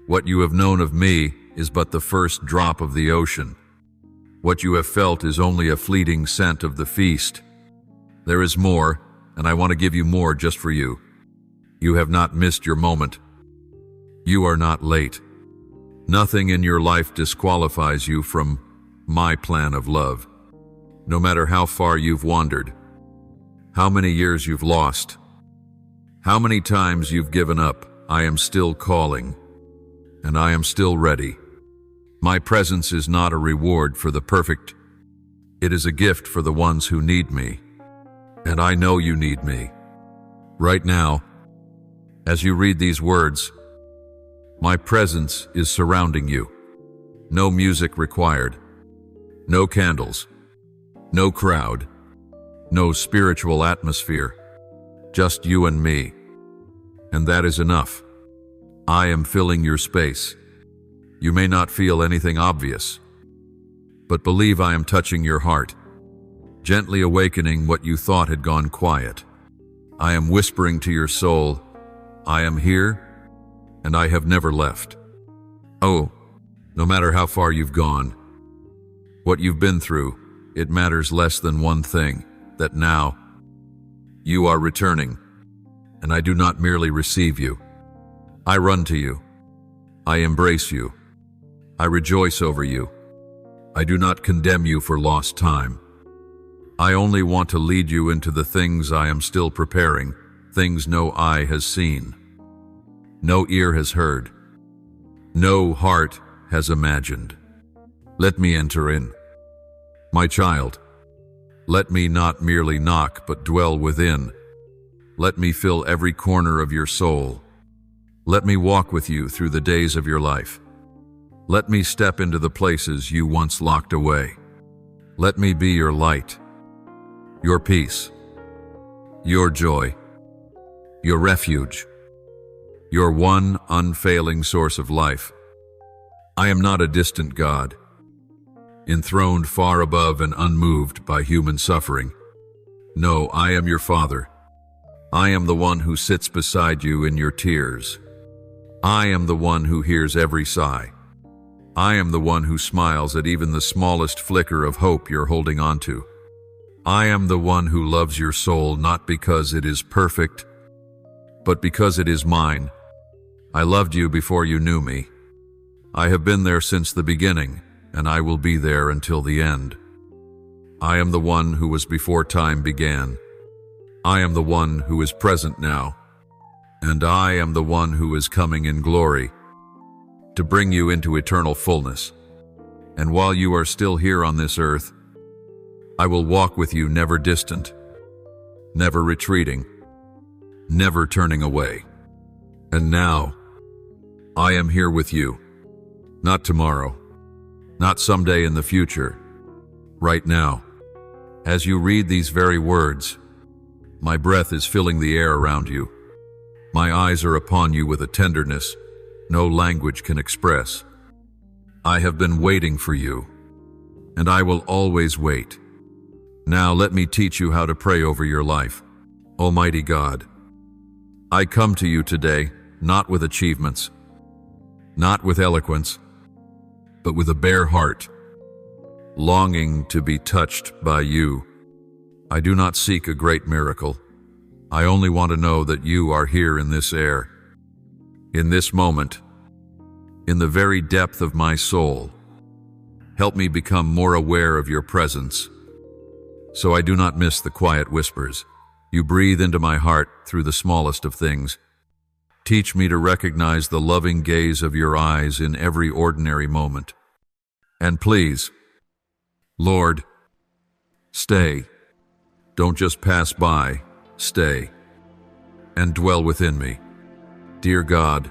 What you have known of me is but the first drop of the ocean. What you have felt is only a fleeting scent of the feast. There is more, and I want to give you more just for you. You have not missed your moment. You are not late. Nothing in your life disqualifies you from my plan of love. No matter how far you've wandered, how many years you've lost, how many times you've given up, I am still calling, and I am still ready. My presence is not a reward for the perfect. It is a gift for the ones who need me. And I know you need me. Right now, as you read these words, my presence is surrounding you. No music required. No candles. No crowd. No spiritual atmosphere. Just you and me. And that is enough. I am filling your space. You may not feel anything obvious, but believe I am touching your heart, gently awakening what you thought had gone quiet. I am whispering to your soul, I am here, and I have never left. Oh, no matter how far you've gone, what you've been through, it matters less than one thing, that now you are returning, and I do not merely receive you. I run to you. I embrace you. I rejoice over you. I do not condemn you for lost time. I only want to lead you into the things I am still preparing, things no eye has seen, no ear has heard, no heart has imagined. Let me enter in. My child, let me not merely knock but dwell within. Let me fill every corner of your soul. Let me walk with you through the days of your life. Let me step into the places you once locked away. Let me be your light, your peace, your joy, your refuge, your one unfailing source of life. I am not a distant God, enthroned far above and unmoved by human suffering. No, I am your Father. I am the one who sits beside you in your tears. I am the one who hears every sigh. I am the one who smiles at even the smallest flicker of hope you're holding on to. I am the one who loves your soul not because it is perfect, but because it is mine. I loved you before you knew me. I have been there since the beginning, and I will be there until the end. I am the one who was before time began. I am the one who is present now, and I am the one who is coming in glory to bring you into eternal fullness. And while you are still here on this earth, I will walk with you, never distant, never retreating, never turning away. And now, I am here with you, not tomorrow, not someday in the future, right now. As you read these very words, my breath is filling the air around you. My eyes are upon you with a tenderness no language can express. I have been waiting for you, and I will always wait. Now let me teach you how to pray over your life. Almighty God, I come to you today, not with achievements, not with eloquence, but with a bare heart, longing to be touched by you. I do not seek a great miracle. I only want to know that you are here in this air, in this moment, in the very depth of my soul. Help me become more aware of your presence, so I do not miss the quiet whispers. You breathe into my heart through the smallest of things. Teach me to recognize the loving gaze of your eyes in every ordinary moment. And please, Lord, stay. Don't just pass by, stay, and dwell within me. Dear God,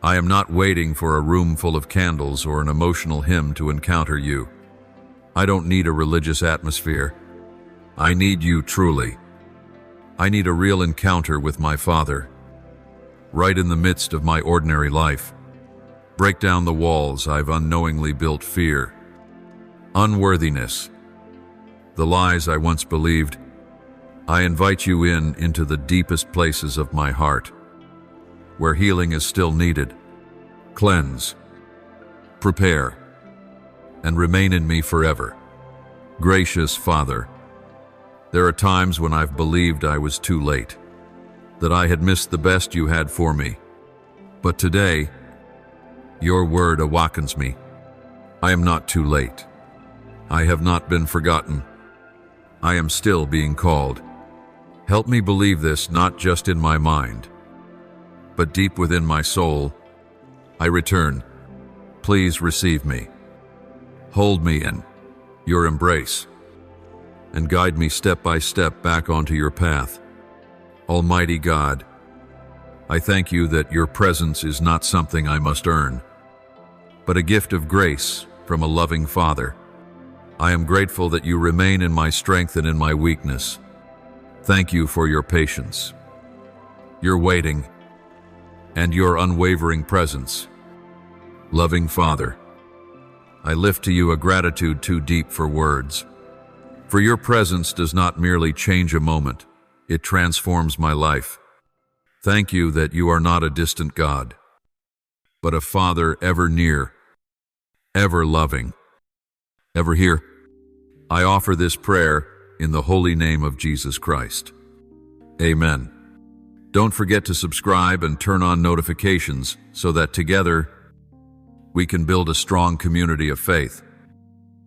I am not waiting for a room full of candles or an emotional hymn to encounter you. I don't need a religious atmosphere. I need you truly. I need a real encounter with my Father, right in the midst of my ordinary life. Break down the walls I've unknowingly built: fear, unworthiness, the lies I once believed. I invite you into the deepest places of my heart, where healing is still needed. Cleanse, prepare, and remain in me forever. Gracious Father, there are times when I've believed I was too late, that I had missed the best you had for me. But today, your word awakens me. I am not too late. I have not been forgotten. I am still being called. Help me believe this not just in my mind, but deep within my soul. I return. Please receive me. Hold me in your embrace and guide me step by step back onto your path. Almighty God, I thank you that your presence is not something I must earn, but a gift of grace from a loving Father. I am grateful that you remain in my strength and in my weakness. Thank you for your patience, your waiting, and your unwavering presence. Loving Father, I lift to you a gratitude too deep for words. For your presence does not merely change a moment, it transforms my life. Thank you that you are not a distant God, but a Father ever near, ever loving, ever here. I offer this prayer in the holy name of Jesus Christ. Amen. Don't forget to subscribe and turn on notifications so that together we can build a strong community of faith.